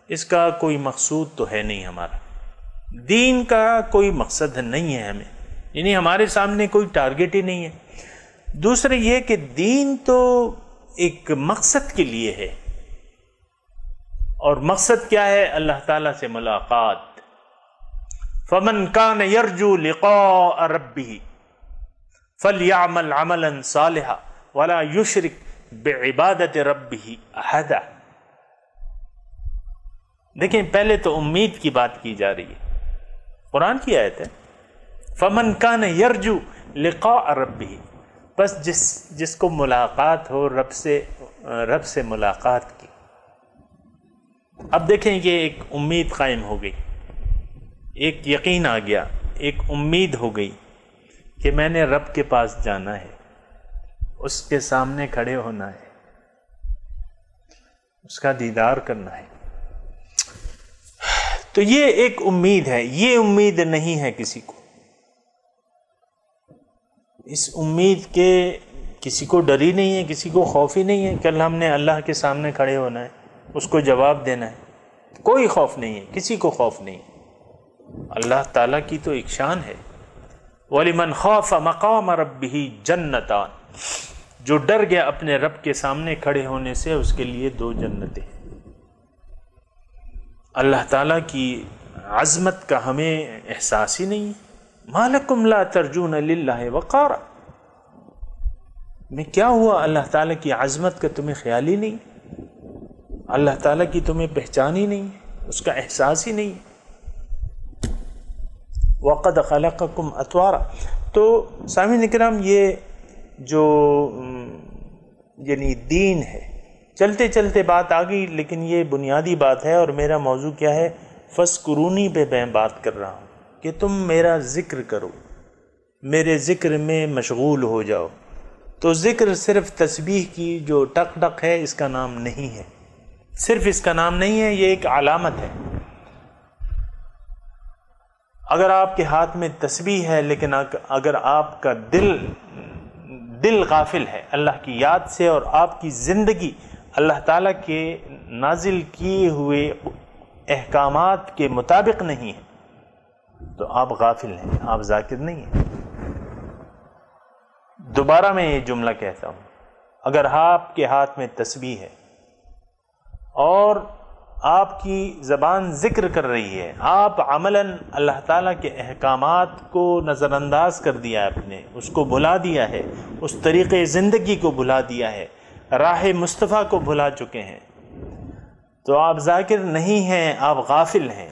اس کا کوئی مقصود تو ہے نہیں. ہمارا دین کا کوئی مقصد نہیں ہے ہمیں، یعنی ہمارے سامنے کوئی ٹارگٹ ہی نہیں ہے. دوسرے یہ کہ دین تو ایک مقصد کے لیے ہے، اور مقصد کیا ہے؟ اللہ تعالیٰ سے ملاقات. فمن کان یرجو لقاء ربہ فلیعمل عملا صالحا ولا یشرک بعبادت ربہ احدا. دیکھیں پہلے تو امید کی بات کی جا رہی ہے، قرآن کی آیت ہے فمن کان یرجو لقاء ربہ، بس جس کو ملاقات ہو رب سے ملاقات کی۔ اب دیکھیں یہ ایک امید قائم ہو گئی، ایک یقین آ گیا، ایک امید ہو گئی کہ میں نے رب کے پاس جانا ہے، اس کے سامنے کھڑے ہونا ہے، اس کا دیدار کرنا ہے۔ تو یہ ایک امید ہے، یہ امید نہیں ہے کسی کو، اس امید کے کسی کو ڈر ہی نہیں ہے، کسی کو خوف ہی نہیں ہے، کل ہم نے اللہ کے سامنے کھڑے ہونا ہے، اس کو جواب دینا ہے، کوئی خوف نہیں ہے، کسی کو خوف نہیں ہے۔ اللہ تعالیٰ کی تو ایک شان ہے، وَلِمَنْ خَافَ مَقَامَ رَبِّهِ جَنَّتَانِ، جو ڈر گیا اپنے رب کے سامنے کھڑے ہونے سے اس کے لیے 2 جنتیں۔ اللہ تعالیٰ کی عظمت کا ہمیں احساس ہی نہیں ہے۔ مَا لَكُمْ لَا تَرْجُونَ لِلَّهِ وَقَارًا، میں کیا ہوا اللہ تعالیٰ کی عظمت کا تمہیں خیال ہی نہیں، اللہ تعالیٰ کی تمہیں پہچان ہی نہیں ہے، اس کا احساس ہی نہیں ہے۔ وَقَدْ خَلَقَكُمْ أَطْوَارًا۔ تو سامعین اکرام یہ جو یعنی دین ہے، چلتے چلتے بات آ گئی، لیکن یہ بنیادی بات ہے، اور میرا موضوع کیا ہے، فَاسْکُرُونِی پہ میں بات کر رہا ہوں کہ تم میرا ذکر کرو، میرے ذکر میں مشغول ہو جاؤ۔ تو ذکر صرف تسبیح کی جو ٹک ٹک ہے اس کا نام نہیں ہے، صرف اس کا نام نہیں ہے، یہ ایک علامت ہے۔ اگر آپ کے ہاتھ میں تسبیح ہے لیکن اگر آپ کا دل غافل ہے اللہ کی یاد سے، اور آپ کی زندگی اللہ تعالیٰ کے نازل کیے ہوئے احکامات کے مطابق نہیں ہے، تو آپ غافل ہیں، آپ ذاکر نہیں ہیں۔ دوبارہ میں یہ جملہ کہتا ہوں، اگر آپ کے ہاتھ میں تسبیح ہے اور آپ کی زبان ذکر کر رہی ہے، آپ عملاً اللہ تعالیٰ کے احکامات کو نظر انداز کر دیا ہے، اپنے اس کو بھلا دیا ہے، اس طریقے زندگی کو بھلا دیا ہے، راہ مصطفیٰ کو بھلا چکے ہیں، تو آپ ذاکر نہیں ہیں، آپ غافل ہیں۔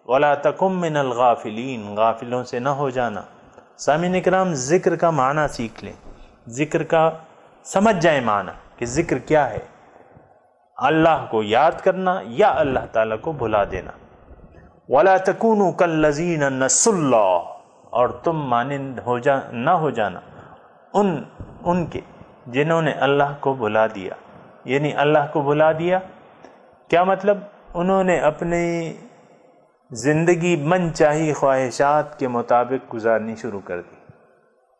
وَلَا تَكُن مِّنَ الْغَافِلِينَ، غافلوں سے نہ ہو جانا۔ سامعین اکرام ذکر کا معنی سیکھ لیں، ذکر کا سمجھ جائیں معنی کہ ذکر کیا ہے، اللہ کو یاد کرنا یا اللہ تعالیٰ کو بھلا دینا۔ وَلَا تَكُونُوا كَالَّذِينَ نَسُوا اللَّهَ، اور تم مانند نہ ہو جانا ان کے جنہوں نے اللہ کو بھلا دیا۔ یعنی اللہ کو بھلا دیا کیا مطلب؟ انہوں نے اپنی زندگی من چاہی خواہشات کے مطابق گزارنی شروع کر دی،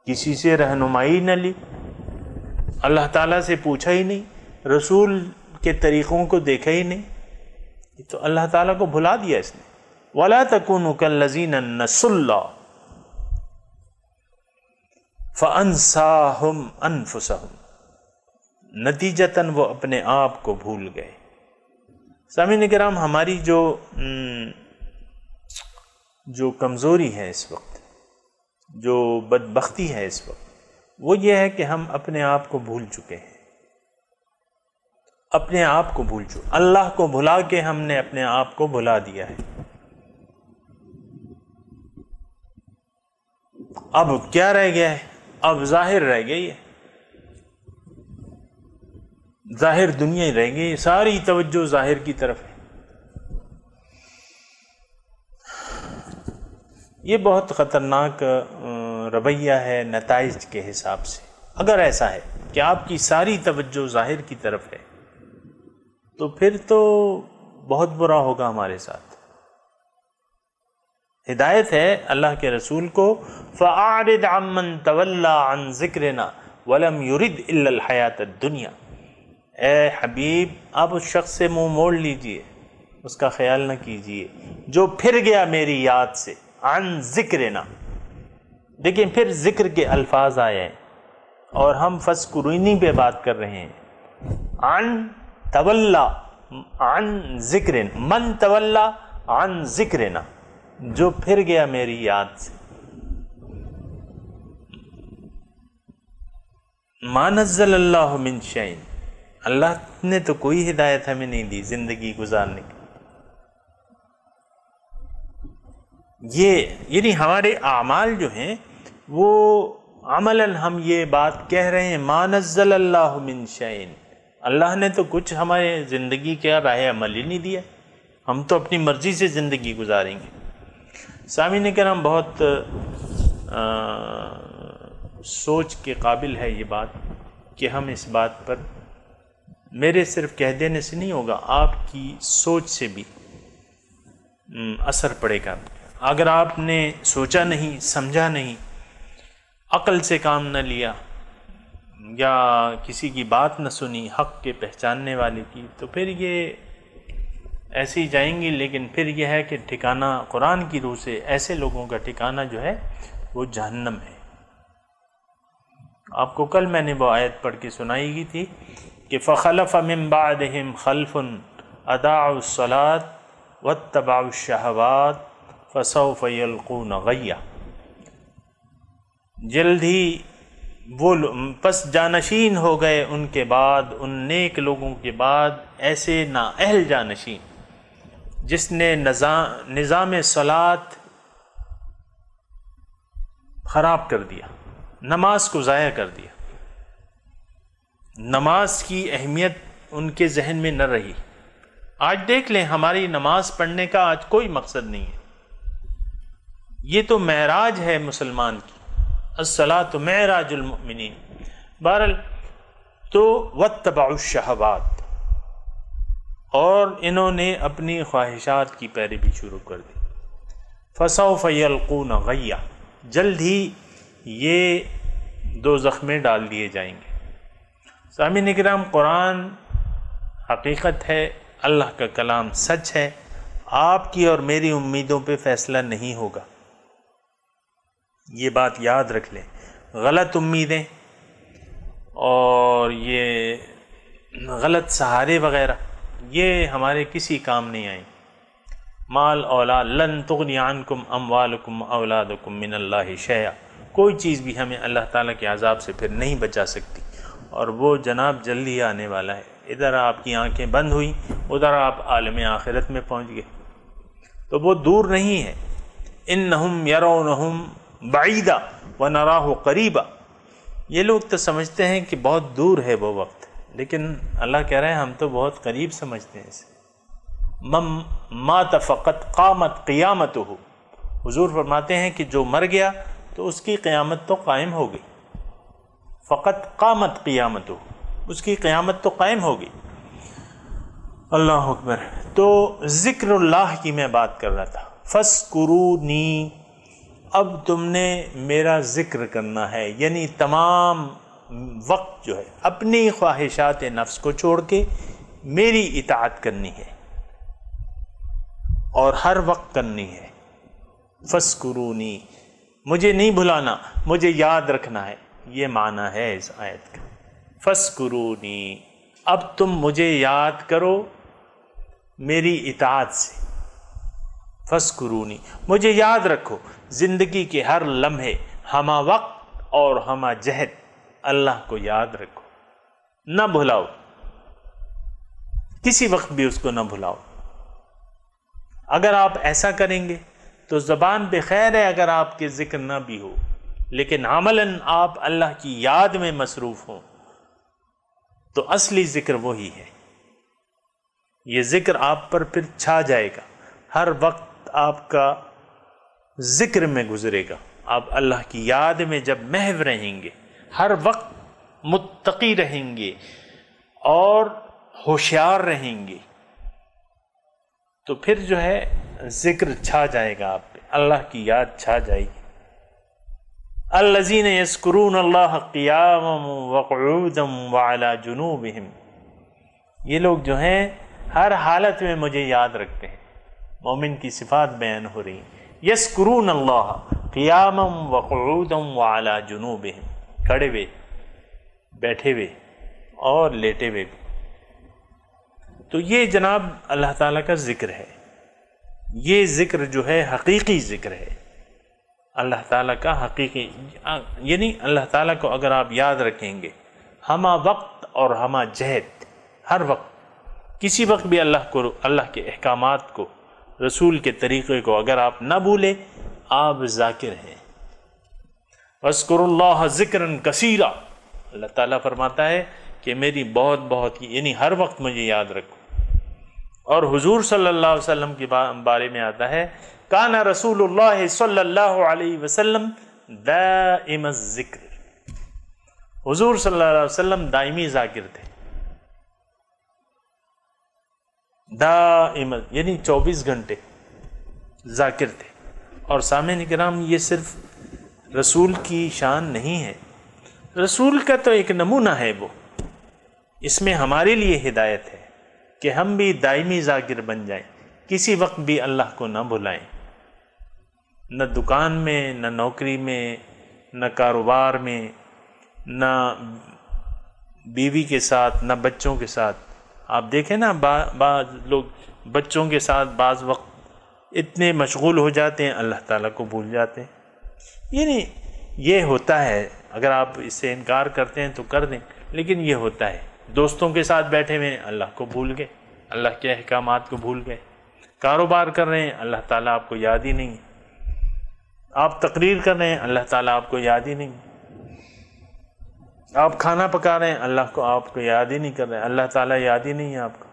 کسی سے رہنمائی نہ لی، اللہ تعالیٰ سے پوچھا ہی نہیں، رسول کے طریقوں کو دیکھا ہی نہیں، تو اللہ تعالیٰ کو بھلا دیا اس نے۔ وَلَا تَكُونُوا كَالَّذِينَ نَسُوا اللَّهَ فَأَنْسَاهُمْ أَنفُسَهُمْ، نتیجتاً وہ اپنے آپ کو بھول گئے۔ سامعین کرام، ہماری جو کمزوری ہے اس وقت، جو بدبختی ہے اس وقت، وہ یہ ہے کہ ہم اپنے آپ کو بھول چکے ہیں، اپنے آپ کو بھول چکے، اللہ کو بھلا کے ہم نے اپنے آپ کو بھلا دیا ہے۔ اب کیا رہ گیا ہے؟ اب ظاہر رہ گئی ہے، ظاہر دنیا ہی رہ گئی، ساری توجہ ظاہر کی طرف ہے۔ یہ بہت خطرناک رویہ ہے نتائج کے حساب سے۔ اگر ایسا ہے کہ آپ کی ساری توجہ ظاہر کی طرف ہے تو پھر تو بہت برا ہوگا ہمارے ساتھ۔ ہدایت ہے اللہ کے رسول کو، فَأَعْرِضْ عَمَّنْ تَوَلَّى عَنْ ذِكْرِنَا وَلَمْ يُرِدْ إِلَّا الْحَيَاةَ الدُّنْيَا، اے حبیب آپ اس شخص سے منہ موڑ لیجئے، اس کا خیال نہ کیجئے جو پھر گیا میری یاد سے، عن ذکرنا۔ دیکھیں پھر ذکر کے الفاظ آئے ہیں اور ہم فَاسْکُرُونِی پہ بات کر رہے ہیں۔ عن تولا عن ذکر، من تولا عن ذکرنا، جو پھر گیا میری یاد سے۔ ما نزل اللہ من شیء، اللہ نے تو کوئی ہدایت ہمیں نہیں دی زندگی گزارنے کی، یہ یعنی ہمارے اعمال جو ہیں وہ عملاً ہم یہ بات کہہ رہے ہیں ما نزل اللہ من شیء، اللہ نے تو کچھ ہمارے زندگی کا راہ عمل ہی نہیں دیا، ہم تو اپنی مرضی سے زندگی گزاریں گے۔ سامعین کرام، بہت سوچ کے قابل ہے یہ بات کہ ہم اس بات پر میرے صرف کہہ دینے سے نہیں ہوگا، آپ کی سوچ سے بھی اثر پڑے گا۔ اگر آپ نے سوچا نہیں، سمجھا نہیں، عقل سے کام نہ لیا یا کسی کی بات نہ سنی حق کے پہچاننے والے کی، تو پھر یہ ایسے ہی جائیں گی۔ لیکن پھر یہ ہے کہ ٹھکانہ قرآن کی روح سے ایسے لوگوں کا ٹھکانہ جو ہے وہ جہنم ہے۔ آپ کو کل میں نے وہ آیت پڑھ کے سنائی گئی تھی کہ فَخَلَفَ مِن بَعْدِهِمْ خَلْفٌ أَضَاعُوا الصَّلَاةَ وَاتَّبَعُوا الشَّهَوَاتِ فَسَوْفَ يَلْقُونَ غَيًّا۔ جلد ہی وہ پس جانشین ہو گئے ان کے بعد، ان نیک لوگوں کے بعد، ایسے نااہل جانشین جس نے نظام صلاۃ خراب کر دیا، نماز کو ضائع کر دیا، نماز کی اہمیت ان کے ذہن میں نہ رہی۔ آج دیکھ لیں، ہماری نماز پڑھنے کا آج کوئی مقصد نہیں ہے، یہ تو معراج ہے مسلمان کی، الصلاۃ معراج المؤمنین۔ بہرحال تو واتبعوا الشہوات، اور انہوں نے اپنی خواہشات کی پیروی شروع کر دی۔ فسوف یلقون غیا، جلد ہی یہ دوزخ میں ڈال دیے جائیں گے۔ سامعین کرام، قرآن حقیقت ہے، اللہ کا کلام سچ ہے، آپ کی اور میری امیدوں پہ فیصلہ نہیں ہوگا، یہ بات یاد رکھ لیں۔ غلط امیدیں اور یہ غلط سہارے وغیرہ یہ ہمارے کسی کام نہیں آئیں۔ مال اولاد، لن تغنی عنکم اموالکم اولادکم من اللہ شیئا، کوئی چیز بھی ہمیں اللہ تعالیٰ کے عذاب سے پھر نہیں بچا سکتی، اور وہ جناب جلدی آنے والا ہے۔ ادھر آپ کی آنکھیں بند ہوئیں، ادھر آپ عالم آخرت میں پہنچ گئے، تو وہ دور نہیں ہے۔ انہم یرونہم بعیدا ونراہ قریبا، یہ لوگ تو سمجھتے ہیں کہ بہت دور ہے وہ وقت، لیکن اللہ کہہ رہے ہیں ہم تو بہت قریب سمجھتے ہیں اسے۔ من مات فقط قامت قیامتہ، حضور فرماتے ہیں کہ جو مر گیا تو اس کی قیامت تو قائم ہو گئی، فقط قامت قیامتہ، اس کی قیامت تو قائم ہو گئی۔ اللہ اکبر۔ تو ذکر اللہ کی میں بات کر رہا تھا، فَاذْكُرُونِی، اب تم نے میرا ذکر کرنا ہے، یعنی تمام وقت جو ہے اپنی خواہشات نفس کو چھوڑ کے میری اطاعت کرنی ہے، اور ہر وقت کرنی ہے۔ فَاذْكُرُونِی، مجھے نہیں بھلانا، مجھے یاد رکھنا ہے، یہ معنی ہے اس آیت کا۔ فَاذْكُرُونِی، اب تم مجھے یاد کرو میری اطاعت سے۔ فَاذْكُرُونِی، مجھے یاد رکھو، زندگی کے ہر لمحے، ہمہ وقت اور ہمہ جہد اللہ کو یاد رکھو، نہ بھلاؤ، کسی وقت بھی اس کو نہ بھلاؤ۔ اگر آپ ایسا کریں گے تو زبان پہ خیر ہے اگر آپ کے ذکر نہ بھی ہو، لیکن عملاً آپ اللہ کی یاد میں مصروف ہوں تو اصلی ذکر وہی ہے۔ یہ ذکر آپ پر پھر چھا جائے گا، ہر وقت آپ کا ذکر میں گزرے گا، آپ اللہ کی یاد میں جب محو رہیں گے، ہر وقت متقی رہیں گے اور ہوشیار رہیں گے، تو پھر جو ہے ذکر چھا جائے گا آپ پہ، اللہ کی یاد چھا جائے گی۔ الذین یذکرون اللہ قیاما وقعودا وعلی جنوبہم، یہ لوگ جو ہیں ہر حالت میں مجھے یاد رکھتے ہیں۔ مومن کی صفات بیان ہو رہی ہیں، یذکرون اللہ قیاما وقعودا وعلی جنوبہم، کھڑے ہوئے، بیٹھے ہوئے اور لیٹے ہوئے بھی۔ تو یہ جناب اللہ تعالیٰ کا ذکر ہے، یہ ذکر جو ہے حقیقی ذکر ہے، اللہ تعالیٰ کا حقیقی، یعنی اللہ تعالیٰ کو اگر آپ یاد رکھیں گے ہمہ وقت اور ہمہ جہد، ہر وقت، کسی وقت بھی اللہ کے احکامات کو رسول کے طریقے کو اگر آپ نہ بھولیں آپ ذاکر ہیں۔ وَاذْكُرُوا اللَّهَ ذِكْرًا كَثِيرًا، اللہ تعالیٰ فرماتا ہے کہ میری بہت بہت یعنی ہر وقت مجھے یاد رکھو۔ اور حضور صلی اللہ علیہ وسلم کے بارے میں آتا ہے کان رسول اللہ صلی اللہ علیہ وسلم دائم الذکر، حضور صلی اللہ علیہ وسلم دائمی ذاکر تھے، دائم یعنی 24 گھنٹے ذاکر تھے۔ اور سامعین کرام یہ صرف رسول کی شان نہیں ہے، رسول کا تو ایک نمونہ ہے وہ، اس میں ہمارے لیے ہدایت ہے کہ ہم بھی دائمی ذاکر بن جائیں، کسی وقت بھی اللہ کو نہ بھلائیں، نہ دکان میں، نہ نوکری میں، نہ کاروبار میں، نہ بیوی کے ساتھ، نہ بچوں کے ساتھ۔ آپ دیکھیں نا بعض لوگ بچوں کے ساتھ بعض وقت اتنے مشغول ہو جاتے ہیں اللہ تعالیٰ کو بھول جاتے ہیں۔ یعنی یہ ہوتا ہے، اگر آپ اس سے انکار کرتے ہیں تو کر دیں، لیکن یہ ہوتا ہے۔ دوستوں کے ساتھ بیٹھے ہوئے اللہ کو بھول گئے، اللہ کے احکامات کو بھول گئے، کاروبار کر رہے ہیں اللہ تعالیٰ آپ کو یاد ہی نہیں، آپ تقریر کر رہے ہیں اللہ تعالیٰ آپ کو یاد ہی نہیں، آپ کھانا پکا رہے ہیں اللہ کو آپ کو یاد ہی نہیں کر رہے ہیں، اللہ تعالیٰ یاد ہی نہیں ہے آپ کو۔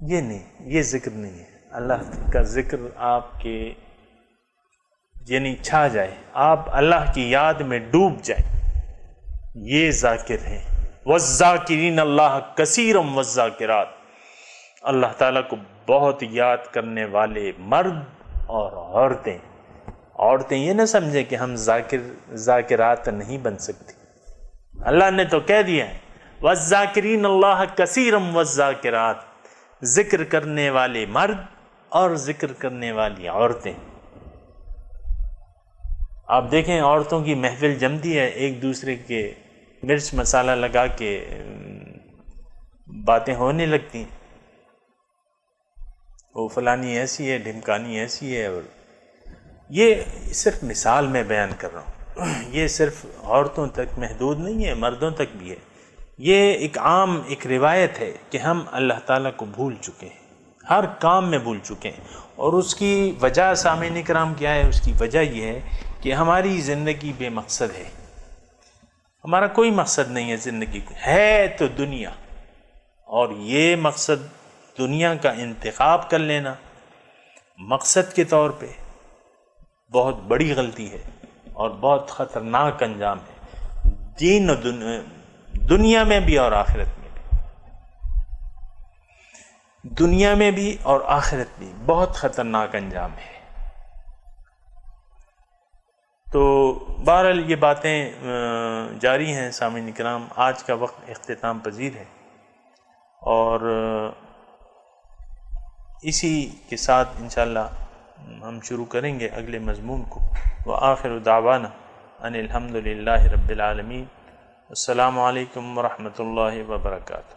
یہ نہیں، یہ ذکر نہیں ہے۔ اللہ کا ذکر آپ کے یعنی چھا جائے، آپ اللہ کی یاد میں ڈوب جائیں، یہ ذاکر ہیں۔ وَالذَّاكِرِينَ اللَّهَ كَثِيرًا وَالذَّاكِرَاتِ، اللہ تعالیٰ کو بہت یاد کرنے والے مرد اور عورتیں۔ عورتیں یہ نہ سمجھیں کہ ہم ذاکرات نہیں بن سکتی، اللہ نے تو کہہ دیا ہے وَالذَّاكِرِينَ اللَّهَ كَثِيرًا وَالذَّاكِرَاتِ، ذکر کرنے والے مرد اور ذکر کرنے والی عورتیں۔ آپ دیکھیں عورتوں کی محفل جمتی ہے، ایک دوسرے کے مرچ مسالہ لگا کے باتیں ہونے لگتی ہیں، وہ فلانی ایسی ہے، ڈھمکانی ایسی ہے۔ اور یہ صرف مثال میں بیان کر رہا ہوں، یہ صرف عورتوں تک محدود نہیں ہے، مردوں تک بھی ہے۔ یہ ایک عام ایک روایت ہے کہ ہم اللہ تعالیٰ کو بھول چکے ہیں، ہر کام میں بھول چکے ہیں۔ اور اس کی وجہ سامعین کرام کیا ہے؟ اس کی وجہ یہ ہے کہ ہماری زندگی بے مقصد ہے، ہمارا کوئی مقصد نہیں ہے زندگی کو، ہے تو دنیا، اور یہ مقصد دنیا کا انتخاب کر لینا مقصد کے طور پہ بہت بڑی غلطی ہے اور بہت خطرناک انجام ہے، دین و دنیا میں بھی اور آخرت میں بھی، دنیا میں بھی اور آخرت بھی بہت خطرناک انجام ہے۔ تو بہرحال یہ باتیں جاری ہیں سامعین کرام، آج کا وقت اختتام پذیر ہے، اور اسی کے ساتھ انشاءاللہ ہم شروع کریں گے اگلے مضمون کو۔ وآخر دعوانا ان الحمد للہ رب العالمین۔ السلام علیکم ورحمۃ اللہ وبرکاتہ۔